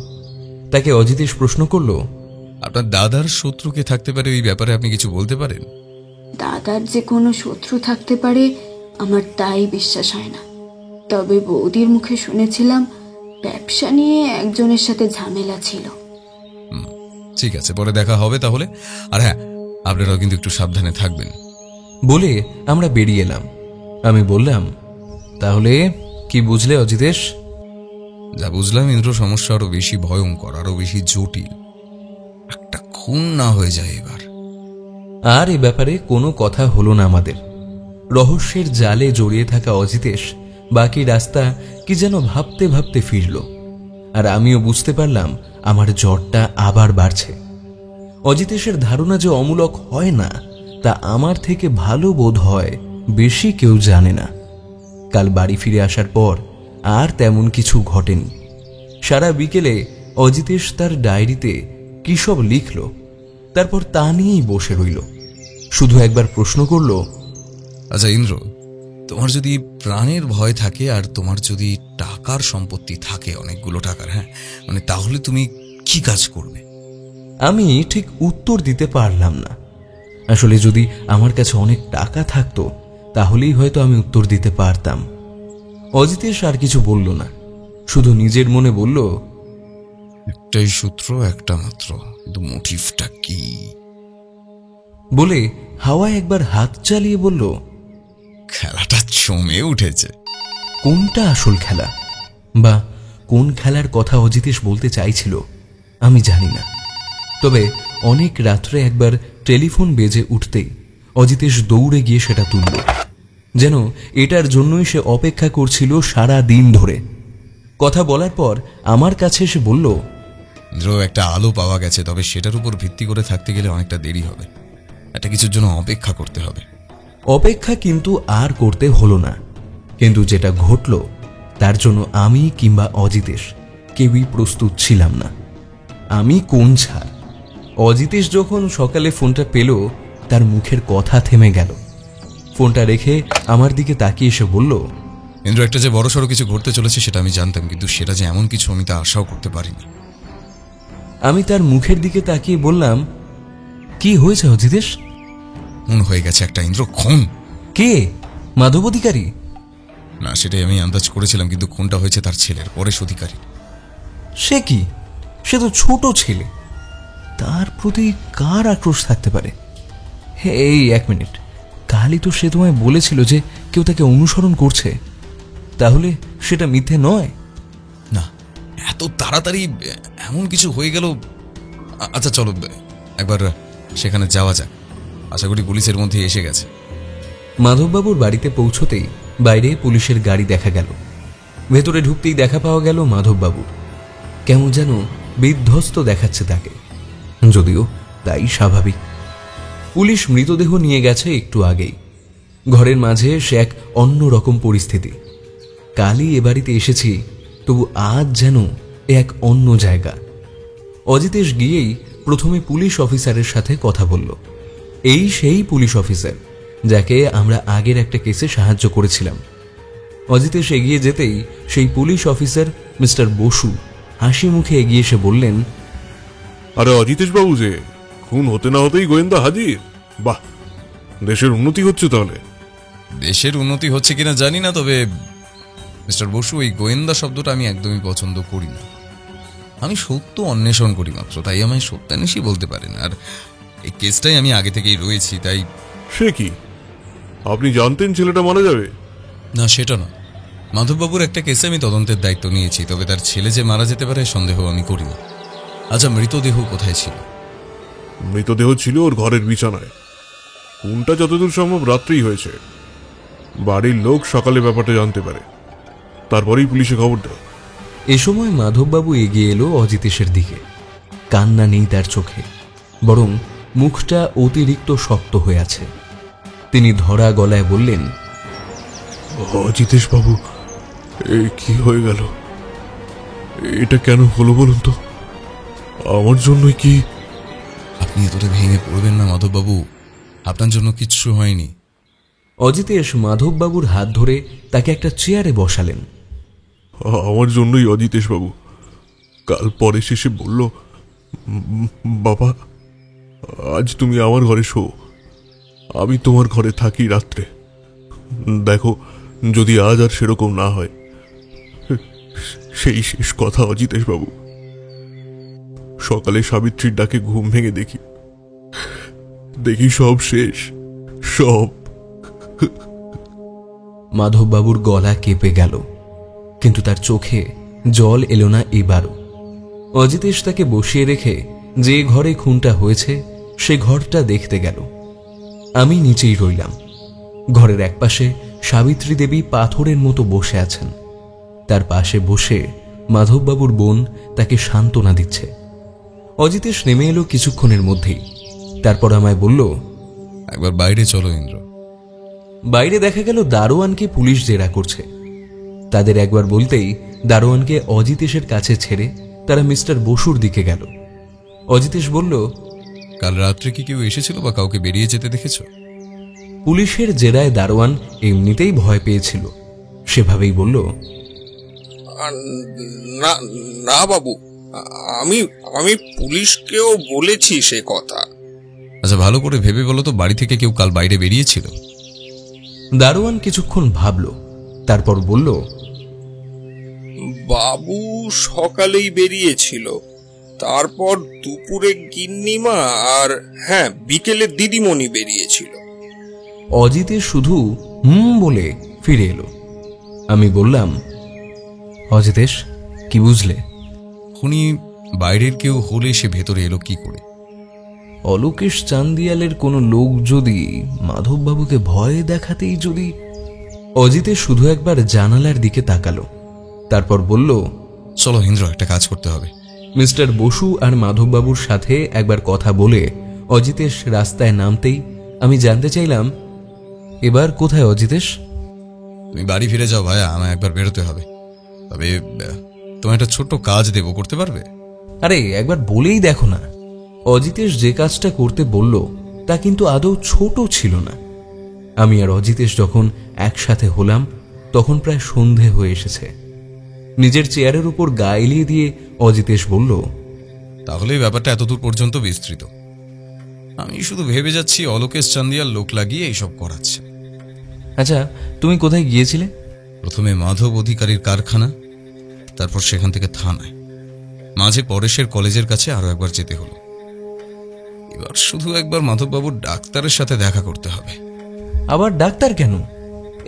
B: তাকে অজিতেশ প্রশ্ন করল,
C: আপনার দাদার শত্রুকে থাকতে পারে, এই ব্যাপারে আপনি কিছু বলতে পারেন?
H: দাদার যে কোনো শত্রু থাকতে পারে আমার তাই বিশ্বাস হয় না। তবে বৌদির মুখে শুনেছিলাম ব্যবসা নিয়ে একজনের সাথে ঝামেলা ছিল।
C: ঠিক আছে, পরে দেখা হবে তাহলে। আর হ্যাঁ, আপনারাও কিন্তু একটু সাবধানে থাকবেন।
B: বলে আমরা বেরিয়ে এলাম। আমি বললাম, তাহলে কি বুঝলে অজিতেশ?
C: যা বুঝলাম ইন্দ্র, সমস্যা আরো বেশি ভয়ঙ্কর, আরো বেশি জটিল। একটা খুন না হয়ে যায় এবার।
B: আর এ ব্যাপারে কোনো কথা হলো না আমাদের। রহস্যের জালে জড়িয়ে থাকা অজিতেশ বাকি রাস্তা কি যেন ভাবতে ভাবতে ফিরল। আর আমিও বুঝতে পারলাম আমার জ্বরটা আবার বাড়ছে। অজিতেশের ধারণা যে অমূলক হয় না তা আমার থেকে ভালো বোধ হয় বেশি কেউ জানে না। কাল বাড়ি ফিরে আসার পর আর তেমন কিছু ঘটেনি। সারা বিকেলে অজিতেশ তার ডায়েরিতে কি সব লিখল, তারপর তা নিয়েই বসে রইল। শুধু একবার প্রশ্ন করল,
C: আচ্ছা ইন্দ্র, তোমার যদি প্রাণের ভয় থাকে আর তোমার যদি টাকার সম্পত্তি থাকে, অনেকগুলো টাকার, হ্যাঁ মানে, তাহলে তুমি কি কাজ করবে?
B: আমি ঠিক উত্তর দিতে পারলাম না। আসলে যদি আমার কাছে অনেক টাকা থাকতো তাহলেই হয়তো আমি উত্তর দিতে পারতাম। অজিতেশ আর কিছু বলল না, শুধু নিজের মনে বলল,
C: একটাই সূত্র, একটা মাত্র, কিন্তু মোটিভটা কি?
B: বলে হাওয়ায় একবার হাত চালিয়ে বলল,
C: খেলাটা জমে উঠেছে।
B: কোনটা আসল খেলা বা কোন খেলার কথা অজিতেশ বলতে চাইছিল আমি জানি না। তবে অনেক রাত্রে একবার টেলিফোন বেজে উঠতেই অজিতেশ দৌড়ে গিয়ে সেটা তুলল, যেন এটার জন্যই সে অপেক্ষা করছিল সারা দিন ধরে। কথা বলার পর আমার কাছে এসে বলল,
C: ইন্দ্র, একটা আলো পাওয়া গেছে, তবে সেটার উপর ভিত্তি করে থাকতে গেলে অনেকটা দেরি হবে। একটা কিছুর জন্য অপেক্ষা করতে হবে।
B: অপেক্ষা কিন্তু আর করতে হলো না, কিন্তু যেটা ঘটল তার জন্য আমি কিংবা অজিতেশ কেউই প্রস্তুত ছিলাম না। আমি কোন ছাড়, অজিতেশ যখন সকালে ফোনটা পেল তার মুখের কথা থেমে গেল। ফোনটা রেখে আমার দিকে তাকিয়ে এসে বলল,
C: ইন্দ্র, একটা যে বড়সড় কিছু ঘটতে চলেছে সেটা আমি জানতাম, কিন্তু সেটা যে এমন কিছু আমি তা আশাও করতে পারিনি।
B: আমি তার মুখের দিকে তাকিয়ে বললাম, কি হয়েছে অজিতেশ?
C: খুন হয়ে গেছে একটা, ইন্দ্র, খুন।
B: কে? মাধব অধিকারী?
C: না, সেটাই আমি আন্দাজ করেছিলাম, কিন্তু খুনটা হয়েছে তার ছেলের, পরেশ অধিকারী।
B: সে কি? সে তো ছোট ছেলে, তার প্রতি কার আক্রোশ থাকতে পারে? এই এক মিনিট, কালই তো সে তোমায় বলেছিল যে কেউ তাকে অনুসরণ করছে, তাহলে সেটা মিথ্যে নয়?
C: না, এত তাড়াতাড়ি এমন কিছু হয়ে গেল। আচ্ছা চলো একবার সেখানে যাওয়া যাক, আশা করি পুলিশের মধ্যে এসে গেছে।
B: মাধববাবুর বাড়িতে পৌঁছতেই বাইরে পুলিশের গাড়ি দেখা গেল। ভেতরে ঢুকতেই দেখা পাওয়া গেল মাধববাবুর। কেমন যেন বিধ্বস্ত দেখাচ্ছে তাকে, যদিও তাই স্বাভাবিক। পুলিশ মৃতদেহ নিয়ে গেছে একটু আগেই। ঘরের মাঝে সে এক অন্যরকম পরিস্থিতি। কালই এ বাড়িতে এসেছি, তবু আজ যেন এক অন্য জায়গা। অজিতেশ গিয়েই প্রথমে পুলিশ অফিসারের সাথে কথা বলল। এই সেই পুলিশ অফিসার যাকে আমরা আগের একটা কেসে সাহায্য করেছিলাম। অজিতেশ এগিয়ে যেতেই সেই পুলিশ অফিসার মিস্টার বসু হাসি মুখে এগিয়ে এসে বললেন,
D: আরে অজিতেশ বাবু, যে খুন হতে না হতেই গোয়েন্দা হাজির। বাহ, দেশের উন্নতি হচ্ছে তাহলে।
C: দেশের উন্নতি হচ্ছে কিনা জানি না, তবে মিস্টার বসু, এই গোয়েন্দা শব্দটা আমি একদমই পছন্দ করি না। আমি সত্য অন্বেষণ করি মাত্র, তাই আমায় সত্যান্বেষী বলতে পারেন। আর এই কেসটাই আমি আগে থেকেই রয়েছি, তাই।
D: সে কি, আপনি জানতেন ছেলেটা মারা যাবে?
C: না, সেটা না, মাধববাবুর একটা কেসে আমি তদন্তের দায়িত্ব নিয়েছি, তবে তার ছেলে যে মারা যেতে পারে সন্দেহ আমি করিনি। আচ্ছা, মৃতদেহ কোথায় ছিল?
D: মৃতদেহ ছিল ওর ঘরের বিছানায়। কোনটা যতদূর সম্ভব রাত্রেই হয়েছে। বাড়ির লোক সকালে ব্যাপারটা জানতে পারে, তারপরেই পুলিশে খবর দেয়।
B: এ সময় মাধববাবু এগিয়ে এলো অজিতেশের দিকে। কান্না নেই তার চোখে, বরং মুখটা অতিরিক্ত শক্ত হয়ে আছে। তিনি ধরা গলায় বললেন,
D: অজিতেশ বাবু, কি হয়ে গেল? এটা কেন হলো বলুন তো? আমার জন্যই কি?
C: আপনি এতটা ভেঙে পড়বেন না মাধববাবু, আপনার জন্য কিচ্ছু হয়নি।
B: অজিতেশ মাধববাবুর হাত ধরে তাকে একটা চেয়ারে বসালেন।
D: আমার জন্যই অজিতেশ বাবু। কাল পরে শেষে বলল, বাবা আজ তুমি আমার ঘরে শো, আমি তোমার ঘরে থাকি রাত্রে। দেখো যদি আজ আর সেরকম না হয়। সেই শেষ কথা অজিতেশ বাবু। সকালে সাবিত্রীর ডাকে ঘুম ভেঙে দেখি সব শেষ, সব।
B: মাধববাবুর গলা কেঁপে গেল, কিন্তু তার চোখে জল এলো না এবারও। অজিতেশ তাকে বসিয়ে রেখে যে ঘরে খুনটা হয়েছে সে ঘরটা দেখতে গেল। আমি নিচেই রইলাম। ঘরের একপাশে সাবিত্রী দেবী পাথরের মতো বসে আছেন। তার পাশে বসে মাধববাবুর বোন তাকে সান্ত্বনা দিচ্ছে। অজিতেশ নেমে এলো কিছুক্ষণের মধ্যেই। তারপর আমায় বলল,
C: একবার বাইরে চলো ইন্দ্র।
B: বাইরে দেখা গেল দারোয়ানকে পুলিশ জেরা করছে। তাদের একবার বলতেই দারোয়ানকে অজিতেশের কাছে ছেড়ে তারা মিস্টার বসুর দিকে গেল। অজিতেশ বলল,
C: কাল রাত্রে কি কেউ এসেছিল বা কাউকে বেরিয়ে যেতে দেখেছ?
B: পুলিশের জেরায় দারোয়ান এমনিতেই ভয় পেয়েছিল, সেভাবেই বলল,
E: না না বাবু, আমি আমি পুলিশকেও বলেছি সে কথা।
C: আচ্ছা, ভালো করে ভেবে বলো তো, বাড়ি থেকে কেউ কাল বাইরে বেরিয়েছিল?
B: দারোয়ান কিছুক্ষণ ভাবল, তারপর বলল,
E: বাবু সকালেই বেরিয়েছিল, তারপর দুপুরে গিন্নিমা আর হ্যাঁ বিকেলে দিদিমণি বেরিয়েছিল।
B: অজিতে শুধু বলে ফিরে এলো। আমি বললাম, অজিতেশ কি বুঝলে?
C: খুনি বাইরের কেউ হলে সে ভেতরে এলো কি করে?
B: অলোকেশ চান্দিয়ালের কোনো লোক যদি মাধববাবুকে ভয় দেখাতেই যদি। অজিতে শুধু একবার জানালার দিকে তাকালো, তারপর বলল,
C: চলো ইন্দ্র, একটা কাজ করতে হবে।
B: মিস্টার বসু আর মাধববাবুর সাথে একবার কথা বলে অজিতেশ রাস্তায় নামতেই আমি জানতে চাইলাম, এবার কোথায় অজিতেশ?
C: তুমি বাড়ি ফিরে যাও ভাইয়া, আমায় একবার বেরোতে হবে। তবে তোমার একটা ছোট্ট কাজ দেবো, করতে পারবে?
B: আরে একবার বলেই দেখো না। অজিতেশ যে কাজটা করতে বলল তা কিন্তু আদৌ ছোট ছিল না। আমি আর অজিতেশ যখন একসাথে হলাম তখন প্রায় সন্ধে হয়ে এসেছে। নিজের চেয়ারের উপর গা এলিয়ে দিয়ে অজিতেশ বলল,
C: তাহলে ব্যাপারটা এতদূর পর্যন্ত বিস্তৃত। আমি শুধু ভেবে যাচ্ছি অলোকেশ চান্দিয়াল লোক লাগিয়ে এইসব করাচ্ছে।
B: আচ্ছা, তুমি কোথায় গিয়েছিলে?
C: প্রথমে মাধব অধিকারীর কারখানা, তারপর সেখান থেকে থানায়, মাঝে পরেশের কলেজের কাছে আরো একবার যেতে হলো। এবার শুধু একবার মাধববাবুর ডাক্তারের সাথে দেখা করতে হবে।
B: আবার ডাক্তার কেন?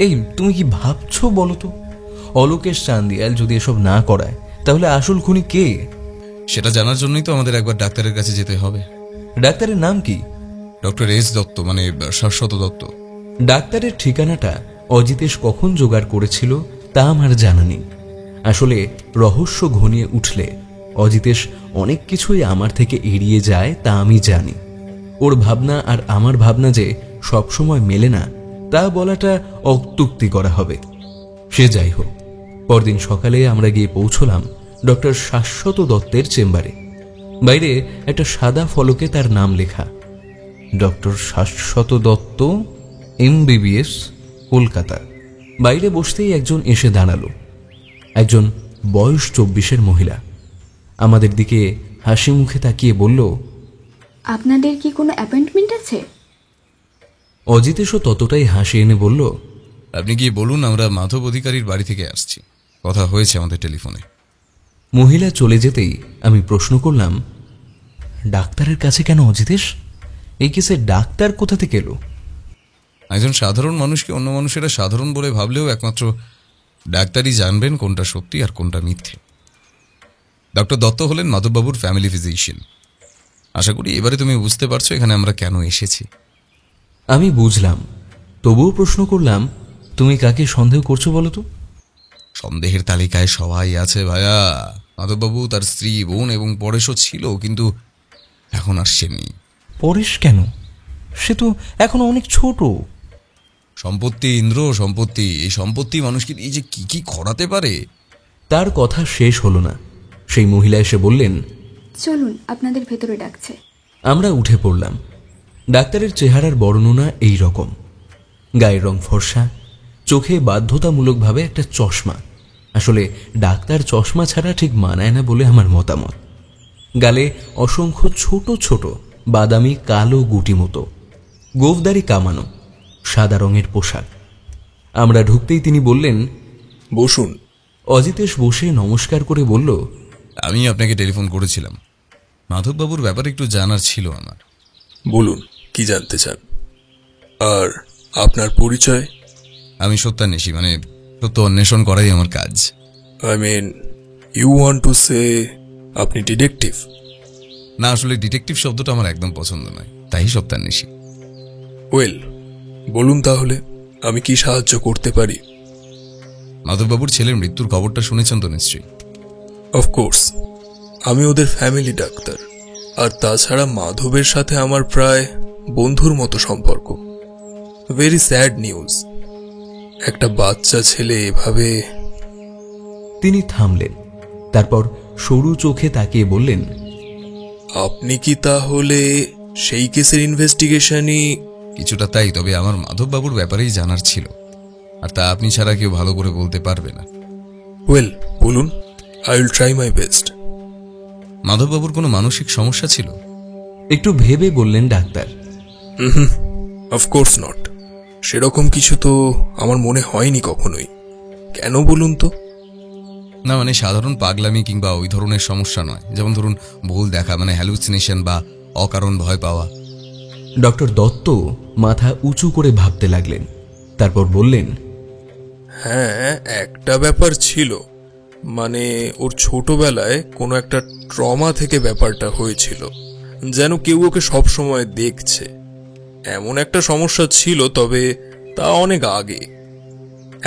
B: এই তুমি কি ভাবছো বলো তো? অলোকেশ চান্দিয়াল যদি এসব না করায় তাহলে আসল খুনি কে?
C: সেটা জানার জন্যই তো আমাদের একবার ডাক্তারের কাছে যেতে হবে।
B: ডাক্তারের নাম কি?
C: ডক্টর এস দত্ত, মানে শাশ্বত দত্ত।
B: ডাক্তারের ঠিকানাটা অজিতেশ কখন জোগাড় করেছিল তা আমার জানা নেই। আসলে রহস্য ঘনিয়ে উঠলে অজিতেশ অনেক কিছুই আমার থেকে এড়িয়ে যায় তা আমি জানি। ওর ভাবনা আর আমার ভাবনা যে সবসময় মেলে না তা বলাটা অত্যুক্তি করা হবে। সে যাই হোক, পরদিন সকালে আমরা গিয়ে পৌঁছলাম ডক্টর শাশ্বত দত্তের চেম্বারে। বাইরে একটা সাদা ফলকে তার নাম লেখা, ডক্টর শাশ্বত দত্ত, MBBS, কলকাতা। বাইরে বসতেই একজন এসে দাঁড়ালো, একজন বয়স 24-এর মহিলা। আমাদের দিকে হাসি মুখে তাকিয়ে বলল,
H: আপনাদের কি কোনো অ্যাপয়েন্টমেন্ট আছে?
B: অজিতেশও ততটাই হাসি এনে বলল,
C: আপনি গিয়ে বলুন আমরা মাধব অধিকারীর বাড়ি থেকে আসছি, কথা হয়েছে আমাদের টেলিফোনে।
B: মহিলা চলে যেতেই আমি প্রশ্ন করলাম, ডাক্তারের কাছে কেন অজিতেশ? এই কেসে ডাক্তার কোথা থেকে এলো?
C: একজন সাধারণ মানুষকে অন্য মানুষেরা সাধারণ বলে ভাবলেও একমাত্র ডাক্তারই জানবেন কোনটা সত্যি আর কোনটা মিথ্যে। ডক্টর দত্ত হলেন মাধববাবুর ফ্যামিলি ফিজিশিয়ান। আশা করি এবারে তুমি বুঝতে পারছো এখানে আমরা কেন এসেছি।
B: আমি বুঝলাম, তবুও প্রশ্ন করলাম, তুমি কাকে সন্দেহ করছো বলো তো?
C: সন্দেহের তালিকায় সবাই আছে ভাইয়া। মাধববাবু, তার স্ত্রী, বোন এবং পরেশও ছিল, কিন্তু এখন আর সে নেই।
B: পরেশ কেন? সে তো এখন অনেক ছোট।
C: সম্পত্তি ইন্দ্র, সম্পত্তি। এই সম্পত্তি মানুষকে এই যে কি কি করাতে পারে।
B: তার কথা শেষ হলো না, সেই মহিলা এসে বললেন,
H: চলুন, আপনাদের ভেতরে ডাকছে।
B: আমরা উঠে পড়লাম। ডাক্তারের চেহারার বর্ণনা এই রকম: গায়ের রং ফর্সা, চোখে বাধ্যতামূলকভাবে একটা চশমা। আসলে ডাক্তার চশমা ছাড়া ঠিক মানায় না বলে আমার মতামত। গালে অসংখ্য ছোট ছোট বাদামি কালো গুটি মতো, গোঁফদাড়ি কামানো, সাদা রঙের পোশাক। আমরা ঢুকতেই তিনি বললেন,
E: বসুন।
B: অজিতেশ বসে নমস্কার করে বলল,
C: আমি আপনাকে টেলিফোন করেছিলাম। মাধববাবুর ব্যাপারে একটু জানার ছিল আমার।
E: বলুন, কি জানতে চান? আর আপনার পরিচয়?
C: আমি সত্যান্বেষী, মানে সত্য অন্বেষণ করাই আমার কাজ।
E: I mean, you want to say আপনি ডিটেকটিভ?
C: না, আসলে ডিটেকটিভ শব্দটা আমার একদম পছন্দ নয়, তাই সত্যান্বেষী।
E: ওয়েল, বলুন তাহলে আমি কি সাহায্য করতে পারি?
C: মাধববাবুর ছেলের মৃত্যুর খবরটা শুনেছেন তো নিশ্চয়ই?
E: অফকোর্স, আমি ওদের ফ্যামিলি ডাক্তার। আর তাছাড়া মাধবের সাথে আমার প্রায় বন্ধুর মতো সম্পর্ক। Very sad news. একটা বাচ্চা ছেলে এভাবে।
B: তিনি থামলেন, তারপর সরু চোখে তাকিয়ে বললেন,
E: আপনি কি তাহলে সেই কেসের ইনভেস্টিগেশনই?
C: কিছুটা তাই, তবে আমার মাধববাবুর ব্যাপারেই জানার ছিল, আর তা আপনি ছাড়া কেউ ভালো করে বলতে পারবে না।
E: ওয়েল, বলুন, I will try my best.
C: মাধববাবুর কোনো মানসিক সমস্যা ছিল?
B: একটু ভেবে বললেন ডাক্তার,
E: অফকোর্স নট। সেরকম কিছু তো আমার মনে হয়নি কখনোই। কেন বলুন তো?
C: না, মানে সাধারণ পাগলামি কিংবা ওই ধরনের সমস্যা নয়, যেমন ধরুন ভুল দেখা, মানে হ্যালুসিনেশন বা অকারণ ভয় পাওয়া।
B: ডক্টর দত্ত মাথা উঁচু করে ভাবতে লাগলেন, তারপর বললেন,
E: হ্যাঁ, একটা ব্যাপার ছিল। মানে ওর ছোটবেলায় কোনো একটা ট্রমা থেকে ব্যাপারটা হয়েছিল, যেন কেউ ওকে সবসময় দেখছে, এমন একটা সমস্যা ছিল। তবে তা অনেক আগে।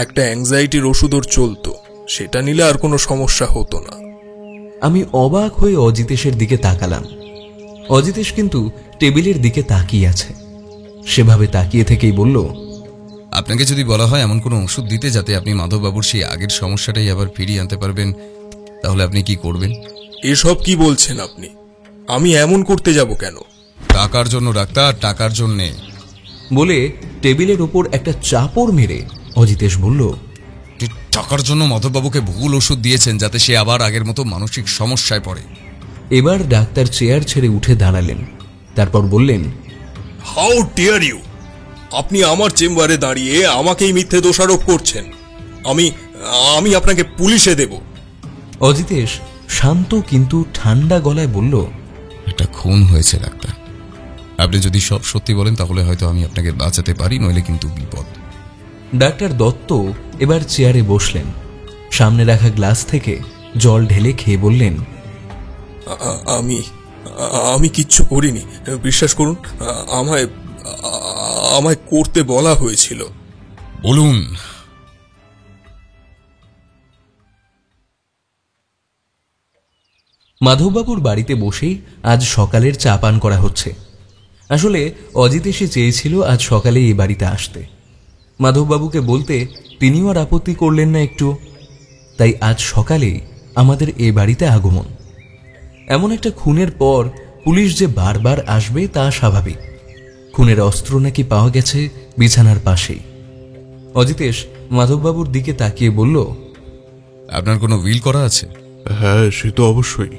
E: একটা অ্যাংজাইটির ওষুধ ওর চলতো, সেটা নিলে আর কোনো সমস্যা হতো না।
B: আমি অবাক হয়ে অজিতেশের দিকে তাকালাম। অজিতেশ কিন্তু টেবিলের দিকে তাকিয়ে আছে। সেভাবে তাকিয়ে থেকেই বলল,
C: আপনাকে যদি বলা হয় এমন কোনো ওষুধ দিতে যাতে আপনি মাধববাবুর সেই আগের সমস্যাটাই আবার ফিরিয়ে আনতে পারবেন, তাহলে আপনি কি করবেন?
E: এসব কি বলছেন আপনি? আমি এমন করতে যাব কেন?
C: টাকার জন্য ডাক্তার, টাকার জন্যে।
B: বলে টেবিলের ওপর একটা চাপড় মেরে অজিতেশ বলল,
C: টাকার জন্য মাধববাবুকে ভুল ওষুধ দিয়েছেন যাতে সে আবার আগের মতো মানসিক সমস্যায় পড়ে।
B: এবার ডাক্তার চেয়ার ছেড়ে উঠে দাঁড়ালেন, তারপর বললেন,
E: হাউ ডিয়ার ইউ! আপনি আমার চেম্বারে দাঁড়িয়ে আমাকেই মিথ্যে দোষারোপ করছেন। আমি আপনাকে পুলিশে দেব।
B: অজিতেশ শান্ত কিন্তু ঠান্ডা গলায় বলল,
C: একটা খুন হয়েছে ডাক্তার। আপনি যদি সব সত্যি বলেন তাহলে হয়তো আমি আপনাকে বাঁচাতে পারি, নইলে কিন্তু বিপদ।
B: ডাক্তার দত্ত এবার চেয়ারে বসলেন, সামনে রাখা গ্লাস থেকে জল ঢেলে খেয়ে বললেন,
E: আমি কিচ্ছু করিনি, বিশ্বাস করুন। আমায় করতে বলা হয়েছিল।
C: বলুন।
B: মাধববাবুর বাড়িতে বসেই আজ সকালের চা পান করা হচ্ছে। আসলে অজিতেশই চেয়েছিল আজ সকালে এই বাড়িতে আসতে। মাধববাবুকে বলতে তিনিও আর আপত্তি করলেন না একটু। তাই আজ সকালেই আমাদের এ বাড়িতে আগমন। এমন একটা খুনের পর পুলিশ যে বারবার আসবে তা স্বাভাবিক। খুনের অস্ত্র নাকি পাওয়া গেছে বিছানার পাশেই। অজিতেশ মাধববাবুর দিকে তাকিয়ে বলল,
C: আপনার কোনো উইল করা আছে?
D: হ্যাঁ, সে তো অবশ্যই।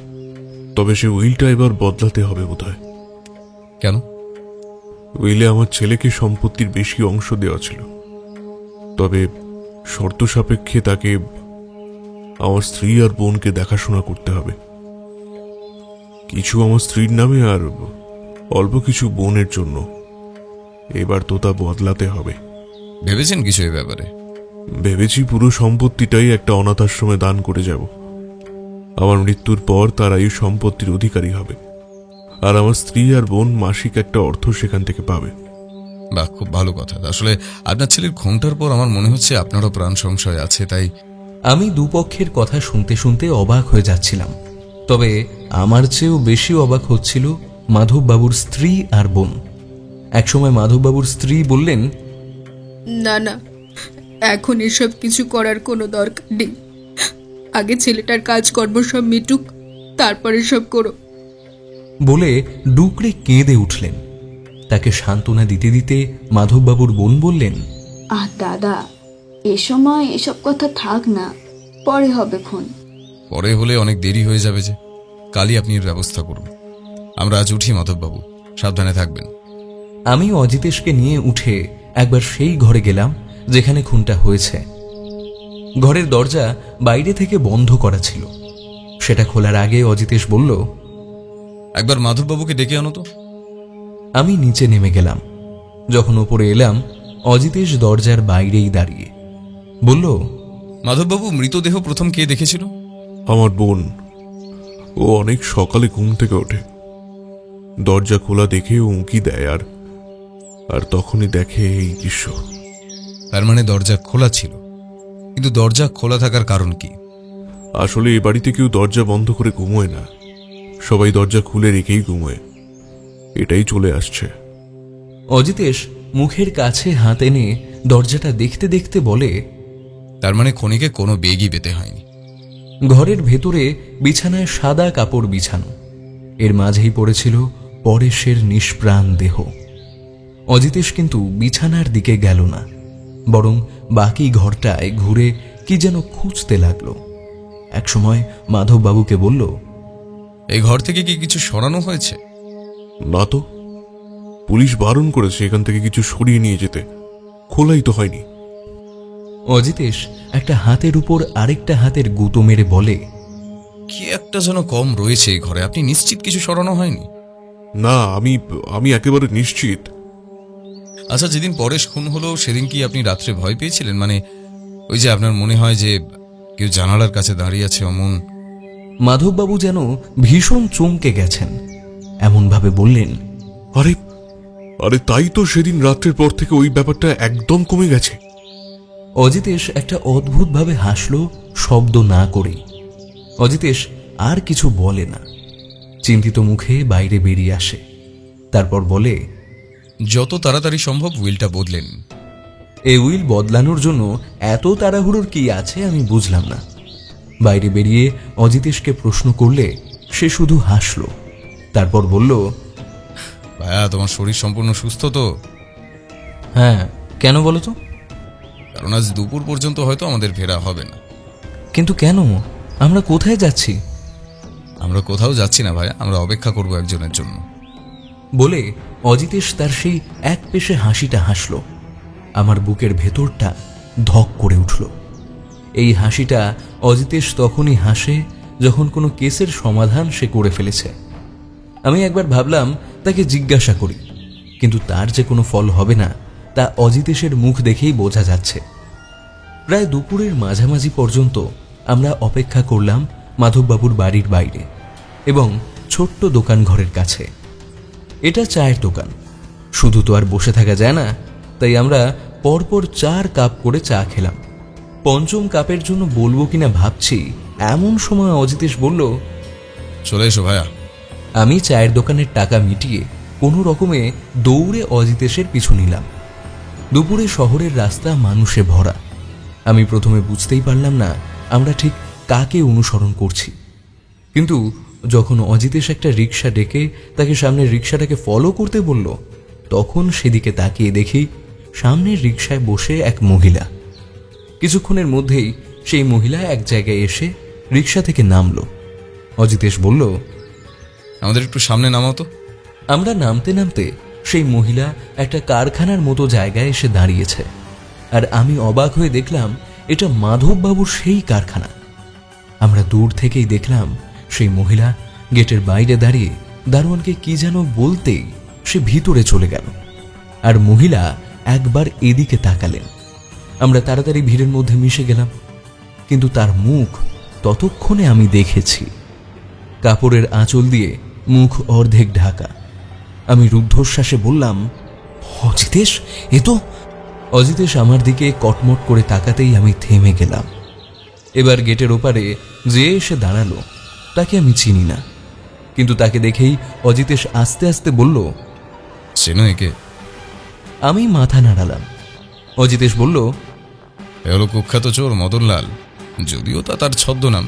D: তবে সে উইলটা এবার বদলাতে হবে বোধহয়।
C: কেন?
D: উইলে আমার ছেলেকে সম্পত্তির বেশি অংশ দেওয়া ছিল, তবে শর্ত সাপেক্ষে তাকে আমার স্ত্রী আর বোনকে দেখাশোনা করতে হবে। কিছু আমার স্ত্রীর নামে আর অল্প কিছু বোনের জন্য। এবার তো তা বদলাতে হবে।
C: ভেবেছেন কিছু এ ব্যাপারে?
D: ভেবেছি পুরো সম্পত্তিটাই একটা অনাথ আশ্রমে দান করে যাব। আমার মৃত্যুর পর তারা এই সম্পত্তির অধিকারী হবে, আর আমার স্ত্রী আর বোন মাসিক একটা অর্থ সেখান থেকে পাবে।
C: বাহ, খুব ভালো কথা। আসলে আপনার ছেলের ঘোমটার পর আমার মনে হচ্ছে আপনারও প্রাণ সংশয় আছে, তাই
B: আমি দুপক্ষের কথা শুনতে শুনতে অবাক হয়ে যাচ্ছিলাম। তবে আমার চেয়েও বেশি অবাক হচ্ছিল মাধববাবুর স্ত্রী আর বোন। একসময় মাধববাবুর স্ত্রী বললেন,
G: না না, এখন এসব কিছু করার কোনো দরকার নেই। আগে ছেলেটার কাজকর্ম সব মিটুক, তারপরে সব করো।
B: বলে ডুকরে কেঁদে উঠলেন। তাকে সান্ত্বনা দিতে দিতে মাধববাবুর বোন বললেন,
H: দাদা, এ সময় এসব কথা থাক না, পরে হবে খুন।
C: পরে হলে অনেক দেরি হয়ে যাবে, যে কালই আপনি এর ব্যবস্থা করুন। আমরা আজ উঠি মাধববাবু, সাবধানে থাকবেন।
B: আমি অজিতেশকে নিয়ে উঠে একবার সেই ঘরে গেলাম যেখানে খুনটা হয়েছে। ঘরের দরজা বাইরে থেকে বন্ধ করা ছিল। সেটা খোলার আগে অজিতেশ বলল,
C: একবার মাধববাবুকে ডেকে আনো তো।
B: আমি নিচে নেমে গেলাম। যখন ওপরে এলাম, অজিতেশ দরজার বাইরেই দাঁড়িয়ে বলল,
C: মাধববাবু, মৃতদেহ প্রথম কে দেখেছিল?
D: আমার বোন। ও অনেক সকালে ঘুম থেকে ওঠে, দরজা খোলা দেখে ও উঁকি দেয়, আর তখনই দেখে এই দৃশ্য।
C: তার মানে দরজা খোলা ছিল, কিন্তু দরজা খোলা থাকার কারণ কি?
D: আসলে এ বাড়িতে কেউ দরজা বন্ধ করে ঘুমোয় না, সবাই দরজা খুলে রেখেই ঘুমোয়। এটাই চলে আসছে।
B: অজিতেশ মুখের কাছে হাত এনে দরজাটা দেখতে দেখতে বলে,
C: তার মানে খনিকে কোনো বেগই পেতে হয়নি।
B: ঘরের ভেতরে বিছানায় সাদা কাপড় বিছানো, এর মাঝেই পড়েছিল পরেশের নিষ্প্রাণ দেহ। অজিতেশ কিন্তু বিছানার দিকে গেল না, বরং বাকি ঘরটায় ঘুরে কি যেন খুঁজতে লাগলো। একসময় মাধববাবুকে বলল,
C: এই ঘর থেকে কি কিছু সরানো হয়েছে?
D: না তো, পুলিশ বারণ করেছে এখান থেকে কিছু সরিয়ে নিয়ে যেতে, খোলাই তো হয়নি।
B: অজিতেশ একটা হাতের উপর আরেকটা হাতের গুঁতো মেরে বলে,
C: কি একটা যেন কম রয়েছে এই ঘরে। আপনি নিশ্চিত কিছু সরানো হয়নি?
D: না, আমি একেবারে নিশ্চিত।
C: আচ্ছা, যেদিন পরেশ খুন হলো সেদিন কি আপনি রাত্রে ভয় পেয়েছিলেন? মানে ওই যে আপনার মনে হয় যে কেউ জানালার কাছে দাঁড়িয়ে আছে অমন?
B: মাধববাবু যেন ভীষণ চমকে গেছেন, এমনভাবে বললেন,
D: আরে আরে তাই তো, সেদিন রাত্রের পর থেকে ওই ব্যাপারটা একদম কমে গেছে।
B: অজিতেশ একটা অদ্ভুতভাবে হাসল, শব্দ না করেই। অজিতেশ আর কিছু বলে না, চিন্তিত মুখে বাইরে বেরিয়ে আসে। তারপর বলে,
C: যত তাড়াতাড়ি সম্ভব উইলটা বদলেন।
B: এই উইল বদলানোর জন্য এত তাড়াহুড়োর কি আছে আমি বুঝলাম না। বাইরে বেরিয়ে অজিতেশকে প্রশ্ন করলে সে শুধু হাসল। তারপর বলল,
C: ভাইয়া, তোমার শরীর সম্পূর্ণ সুস্থ তো?
B: হ্যাঁ, কেন বলো তো?
C: কারণ আজ দুপুর পর্যন্ত হয়তো আমাদের ফেরা হবে না।
B: কিন্তু কেন? আমরা কোথায় যাচ্ছি?
C: আমরা কোথাও যাচ্ছি না ভাই, আমরা অপেক্ষা করব একজনের জন্য।
B: বলে অজিতেশ তার সেই এক পেশে হাসিটা হাসল। আমার বুকের ভেতরটা ধক করে উঠল। এই হাসিটা অজিতেশ তখনই হাসে যখন কোনো কেসের সমাধান সে করে ফেলেছে। আমি একবার ভাবলাম তাকে জিজ্ঞাসা করি, কিন্তু তার যে কোনো ফল হবে না তা অজিতেশের মুখ দেখেই বোঝা যাচ্ছে। প্রায় দুপুরের মাঝামাঝি পর্যন্ত আমরা অপেক্ষা করলাম মাধববাবুর বাড়ির বাইরে এবং ছোট্ট দোকান ঘরের কাছে। এটা চায়ের দোকান, শুধু তো আর বসে থাকা যায় না, তাই আমরা পরপর 4 কাপ করে চা খেলাম। পঞ্চম কাপের জন্য বলবো কিনা ভাবছি, এমন সময় অজিতেশ বলল,
C: চলে এসো ভাইয়া।
B: আমি চায়ের দোকানের টাকা মিটিয়ে কোনো রকমে দৌড়ে অজিতেশের পিছু নিলাম। দুপুরে শহরের রাস্তা মানুষে ভরা। আমি প্রথমে বুঝতেই পারলাম না আমরা ঠিক কাকে অনুসরণ করছি, কিন্তু যখন অজিতেশ একটা রিক্সা ডেকে তাকে সামনের রিক্সাটাকে ফলো করতে বলল, তখন সেদিকে তাকিয়ে দেখি সামনের রিক্সায় বসে এক মহিলা। কিছুক্ষণের মধ্যেই সেই মহিলা এক জায়গায় এসে রিক্সা থেকে নামলো। অজিতেশ বলল,
C: আমাদের একটু সামনে নামাও তো।
B: আমরা নামতে নামতে সেই মহিলা একটা কারখানার মতো জায়গায় এসে দাঁড়িয়েছে, আর আমি অবাক হয়ে দেখলাম এটা মাধববাবুর সেই কারখানা। আমরা দূর থেকেই দেখলাম সেই মহিলা গেটের বাইরে দাঁড়িয়ে দারোয়ানকে কি যেন বলতেই সে ভিতরে চলে গেল, আর মহিলা একবার এদিকে তাকালেন, আমরা তাড়াতাড়ি ভিড়ের মধ্যে মিশে গেলাম, কিন্তু তার মুখ ততক্ষণে আমি দেখেছি। কাপড়ের আঁচল দিয়ে মুখ অর্ধেক ঢাকা। আমি রুদ্ধশ্বাসে বললাম, অজিতেশ, এ তো। অজিতেশ আমার দিকে কটমট করে তাকাতেই আমি থেমে গেলাম। এবার গেটের ওপারে যে এসে দাঁড়ালো তাকে আমি চিনি না, কিন্তু তাকে দেখেই অজিতেশ আস্তে আস্তে বলল,
C: চেনো একে?
B: আমি মাথা নাড়ালাম। অজিতেশ বলল,
C: এ হলো কুখ্যাত চোর মদনলাল, যদিও তা তার ছদ্মনাম।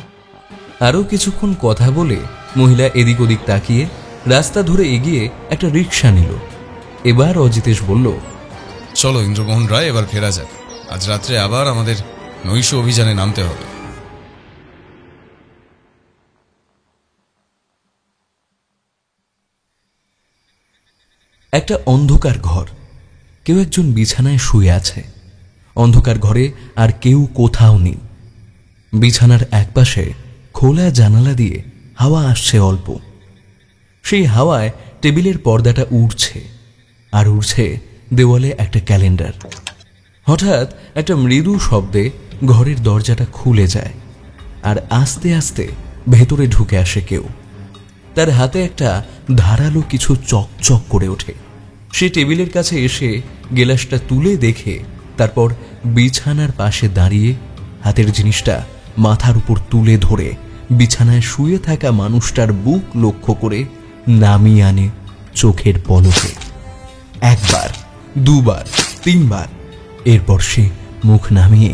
B: আরও কিছুক্ষণ কথা বলে মহিলা এদিক ওদিক তাকিয়ে রাস্তা ধরে এগিয়ে একটা রিক্সা নিল। এবার অজিতেশ বলল,
C: চলো ইন্দ্রমোহন রায়, এবার ফেরা যাক। আজ রাত্রে আবার আমাদের নৈশ অভিযানে নামতে হবে।
B: একটা অন্ধকার ঘর, কেউ একজন বিছানায় শুয়ে আছে। অন্ধকার ঘরে আর কেউ কোথাও নেই। বিছানার একপাশে খোলা জানালা দিয়ে হাওয়া আসছে অল্প। সেই হাওয়ায় টেবিলের পর্দাটা উড়ছে, আর উড়ছে দেওয়ালে একটা ক্যালেন্ডার। হঠাৎ একটা মৃদু শব্দে ঘরের দরজাটা খুলে যায়, আর আস্তে আস্তে ভেতরে ঢুকে আসে কেউ। তার হাতে একটা ধারালো কিছু চকচক করে ওঠে। সে টেবিলের কাছে এসে গেলাসটা তুলে দেখে তারপর বিছানার পাশে দাঁড়িয়ে হাতের জিনিসটা মাথার উপর তুলে ধরে বিছানায় শুয়ে থাকা মানুষটার বুক লক্ষ্য করে নামিয়ে আনে চোখের পলকে। একবার, দুবার, তিনবার। এরপর সে মুখ নামিয়ে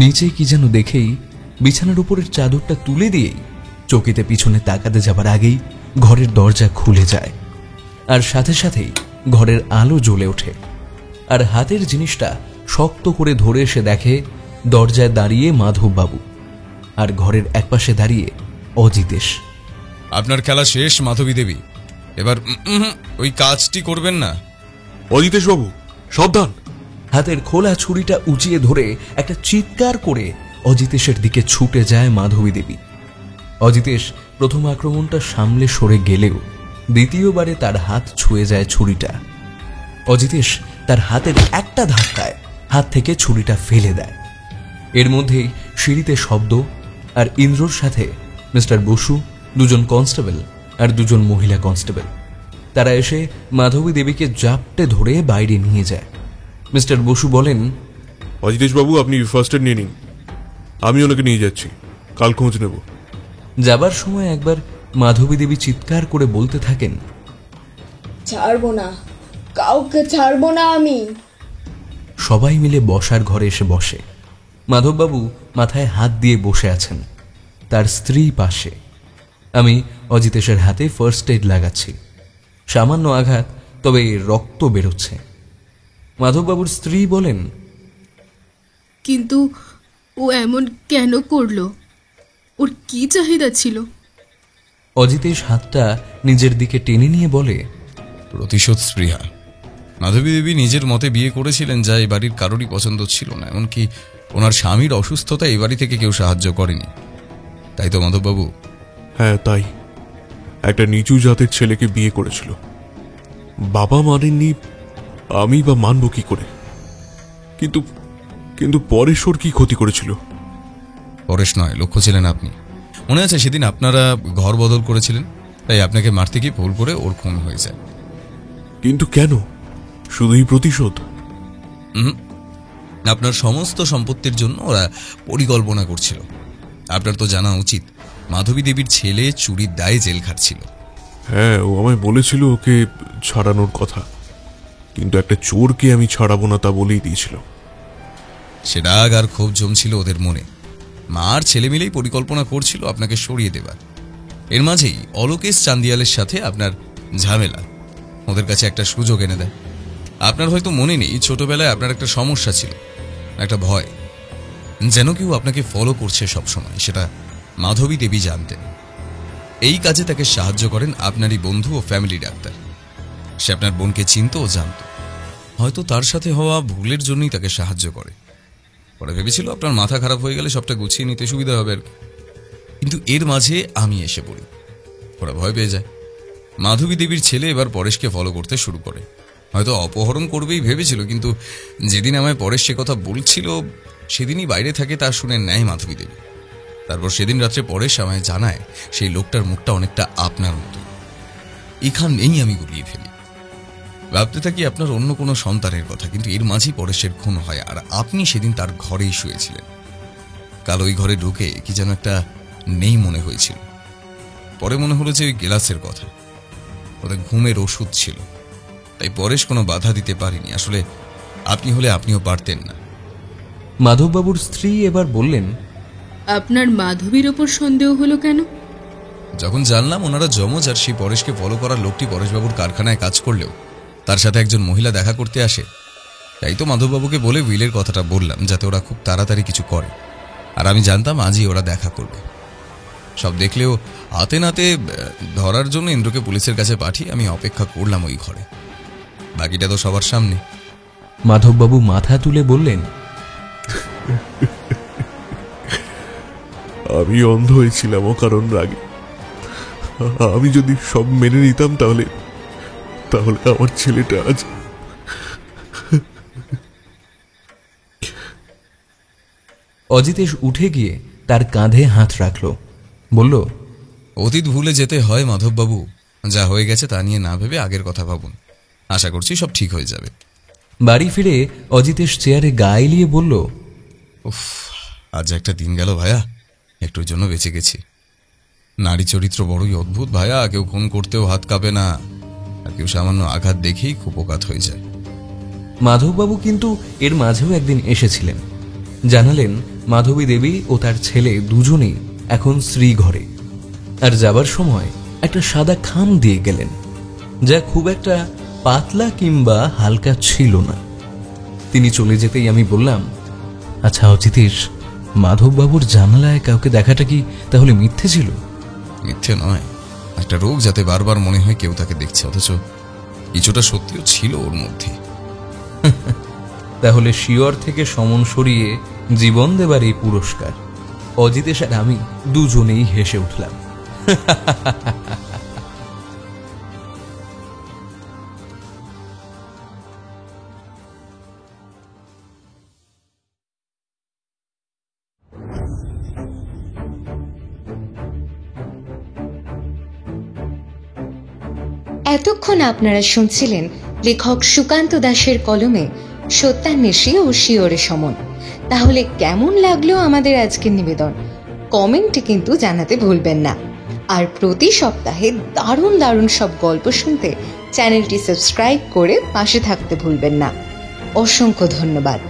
B: নিচে কি যেন দেখেই বিছানার উপরের চাদরটা তুলে দিয়েই চকিতে পিছনে তাকাতে যাবার আগেই ঘরের দরজা খুলে যায়, আর সাথে সাথেই ঘরের আলো জ্বলে ওঠে। আর হাতের জিনিসটা শক্ত করে ধরে এসে দেখে দরজায় দাঁড়িয়ে মাধববাবু, আর ঘরের একপাশে দাঁড়িয়ে অজিতেশ।
C: আপনার খেলা শেষ মাধবী দেবী, এবার ওই কাজটি করবেন না।
D: অজিতেশ বাবু, সাবধান!
B: হাতের খোলা ছুরিটা উঁচিয়ে ধরে একটা চিৎকার করে অজিতেশের দিকে ছুটে যায় মাধবী দেবী। অজিতেশ প্রথম আক্রমণটা সামলে সরে গেলেও দ্বিতীয়বারে তার হাত ছুঁয়ে যায় ছুরিটা। অজিতেশ তার হাতের একটা ধাক্কায় হাত থেকে ছুরিটা ফেলে দেয়। এর মধ্যেই সিঁড়িতে শব্দ, আর ইন্দ্রর সাথে মিস্টার বসু, দুজন কনস্টেবল আর দুজন মহিলা কনস্টেবল। তারা এসে মাধবী দেবীকে জাপটে ধরে বাইরে নিয়ে যায়। মিস্টার বসু বলেন,
D: অজিতেশ বাবু, আপনি ফার্স্ট এড নিয়ে নিন, আমি ওনাকে নিয়ে যাচ্ছি, কাল খোঁজ নেব।
B: যাবার সময় একবার মাধবী দেবী চিৎকার করে বলতে থাকেন,
I: ছাড়বো না, কাউকে ছাড়বো না আমি।
B: সবাই মিলে বসার ঘরে এসে বসে। মাধববাবু মাথায় হাত দিয়ে বসে আছেন, তার স্ত্রী পাশে। আমি অজিতেশের হাতে ফার্স্ট এড লাগাচ্ছি। সামান্য আঘাত, তবে রক্ত বেরোচ্ছে। মাধববাবুর স্ত্রী বলেন,
G: কিন্তু ও এমন কেন করলো? ওর কি চাহিদা ছিল?
B: অজিতেশ হাতটা নিজের দিকে টেনে নিয়ে বলে,
C: প্রতিশোধ স্পৃহা। মাধবী দেবী নিজের মতে বিয়ে করেছিলেন, যা এই বাড়ির কারোরই পছন্দ ছিল না। এমনকি ওনার স্বামীর অসুস্থতা এই বাড়ি থেকে কেউ সাহায্য করেনি, তাই তো মাধববাবু?
D: হ্যাঁ, তাই। একটা নিচু জাতের ছেলেকে বিয়ে করেছিল। বাবা মানেননি, আমি বা মানব কি করে? কিন্তু কিন্তু পরেশ্বর কি ক্ষতি করেছিল?
C: পরেশ নয়, লক্ষ্য ছিলেন আপনি। মনে আছে সেদিন আপনারা ঘর বদল করেছিলেন, তাই আপনাকে মারতে গিয়ে ভুল করে ওর খুন হয়ে যায়।
D: কিন্তু কেন? শুধুই প্রতিশোধ?
C: আপনার সমস্ত সম্পত্তির জন্য ওরা পরিকল্পনা করছিল। আপনার তো জানা উচিত, মাধবী দেবীর ছেলে চুরির দায়ে জেল খাটছিল।
D: হ্যাঁ, ও আমায় বলেছিল ওকে ছাড়ানোর কথা, কিন্তু একটা চোরকে আমি ছাড়াবো না তা বলেই দিয়েছিল।
C: সে রাগ আর ক্ষোভ জমছিল ওদের মনে। মা আর ছেলে মিলেই পরিকল্পনা করছিল আপনাকে সরিয়ে দেবার। এর মাঝেই অলোকেশ চান্দিয়ালের সাথে আপনার ঝামেলা ওদের কাছে একটা সুযোগ এনে দেয়। আপনার হয়তো মনে নেই, ছোটবেলায় আপনার একটা সমস্যা ছিল, একটা ভয়, যেন কেউ আপনাকে ফলো করছে সবসময়। সেটা মাধবী দেবী জানতেন। এই কাজে তাকে সাহায্য করেন আপনারই বন্ধু ও ফ্যামিলি ডাক্তার। সে আপনার বোনকে চিনত ও জানত। হয়তো তার সাথে হওয়া ভুলের জন্যই তাকে সাহায্য করে। পরে ভেবেছিল আপনার মাথা খারাপ হয়ে গেলে সবটা গুছিয়ে নিতে সুবিধা হবে আর কি। কিন্তু এর মাঝে আমি এসে পড়ি। ওরা ভয় পেয়ে যায়। মাধবী দেবীর ছেলে এবার পরেশকে ফলো করতে শুরু করে। হয়তো অপহরণ করবেই ভেবেছিল, কিন্তু যেদিন আমায় পরেশ সে কথা বলছিল সেদিনই বাইরে থাকে তা শুনে নেয় মাধবী দেবী। তারপর সেদিন রাত্রে পরেশ আমায় জানায় সেই লোকটার মুখটা অনেকটা আপনার মতো। এখানেই আমি গুলিয়ে ফেলি। ভাবতে থাকি আপনার অন্য কোনো সন্তানের কথা, কিন্তু এর মাঝেই পরেশের খুন হয়, আর আপনি সেদিন তার ঘরেই শুয়েছিলেন। কাল ওই ঘরে ঢুকে কি যেন একটা নেই মনে হয়েছিল। পরে মনে হলো যে ওই গেলাসের কথা, ওদের ঘুমের ওষুধ ছিল, তাই পরেশ কোনো বাধা দিতে পারেনি। আসলে আপনি হলে আপনিও পারতেন না।
B: মাধববাবুর স্ত্রী এবার বললেন,
G: আপনার মাধবীর ওপর সন্দেহ হলো কেন?
C: যখন জানলাম ওনারা যমজ, আর সেই পরেশকে ফলো করার লোকটি পরেশবাবুর কারখানায় কাজ করলেও তার সাথে একজন মহিলা দেখা করতে আসে, তাই তো মাধববাবুকে বলে উইলের কথাটা বললাম, যাতে ওরা খুব তাড়াতাড়ি কিছু করে। আর আমি জানতাম আজই ওরা দেখা করবে। সব দেখলেও হাতে নাতে ধরার জন্য ইন্দ্রকে পুলিশের কাছে পাঠিয়ে আমি অপেক্ষা করলাম ওই ঘরে। বাকিটা তো সবার সামনে।
B: মাধববাবু মাথা তুলে বললেন,
D: আমি অন্ধ হয়েছিলাম ও কারণ রাগে। আমি যদি সব মেনে নিতাম তাহলে আমার ছেলেটা আজ।
B: অজিতেশ উঠে গিয়ে তার কাঁধে হাত রাখল, বলল,
C: অতীত ভুলে যেতে হয় মাধববাবু। যা হয়ে গেছে তা নিয়ে না ভেবে আগের কথা ভাবুন। আশা করছি সব ঠিক হয়ে যাবে।
B: বাড়ি ফিরে অজিতেশ চেয়ারে গা এলিয়ে বলল,
C: উফ, আজ একটা দিন গেল ভায়া, একটুর জন্য বেঁচে গেছি। নারী চরিত্র বড়ই অদ্ভুত ভায়া। কেউ খুন করতেও হাত কাঁপে না, আর কেউ সামান্য আঘাত দেখেই কুপঘাত হয়ে যায়।
B: মাধববাবু কিন্তু এর মাঝেও একদিন এসেছিলেন। জানালেন মাধবী দেবী ও তার ছেলে দুজনেই এখন শ্রী ঘরে, আর যাবার সময় একটা সাদা খাম দিয়ে গেলেন, যা খুব একটা পাতলা কিংবা হালকা ছিল না। তিনি চলে যেতেই আমি বললাম, আচ্ছা অজিতেশ, মাধববাবুর জানালায় কাউকে দেখাটা কি তাহলে মিথ্যে ছিল?
C: মিথ্যে নয়, একটা রোগ যাতে বারবার মনে হয় কেউ তাকে দেখছে, অথচ কিছুটা সত্যিও ছিল ওর মধ্যে।
B: তাহলে শিয়র থেকে সমন সরিয়ে জীবন দেবার এই পুরস্কার। অজিতেশ আর আমি দুজনেই হেসে উঠলাম।
A: এতক্ষণ আপনারা শুনছিলেন লেখক সুকান্ত দাশের কলমে সত্যান্বেষী ও শিয়রে সমন। তাহলে কেমন লাগলো আমাদের আজকের নিবেদন? কমেন্টে কিন্তু জানাতে ভুলবেন না। আর প্রতি সপ্তাহে দারুণ দারুণ সব গল্প শুনতে চ্যানেলটি সাবস্ক্রাইব করে পাশে থাকতে ভুলবেন না। অসংখ্য ধন্যবাদ।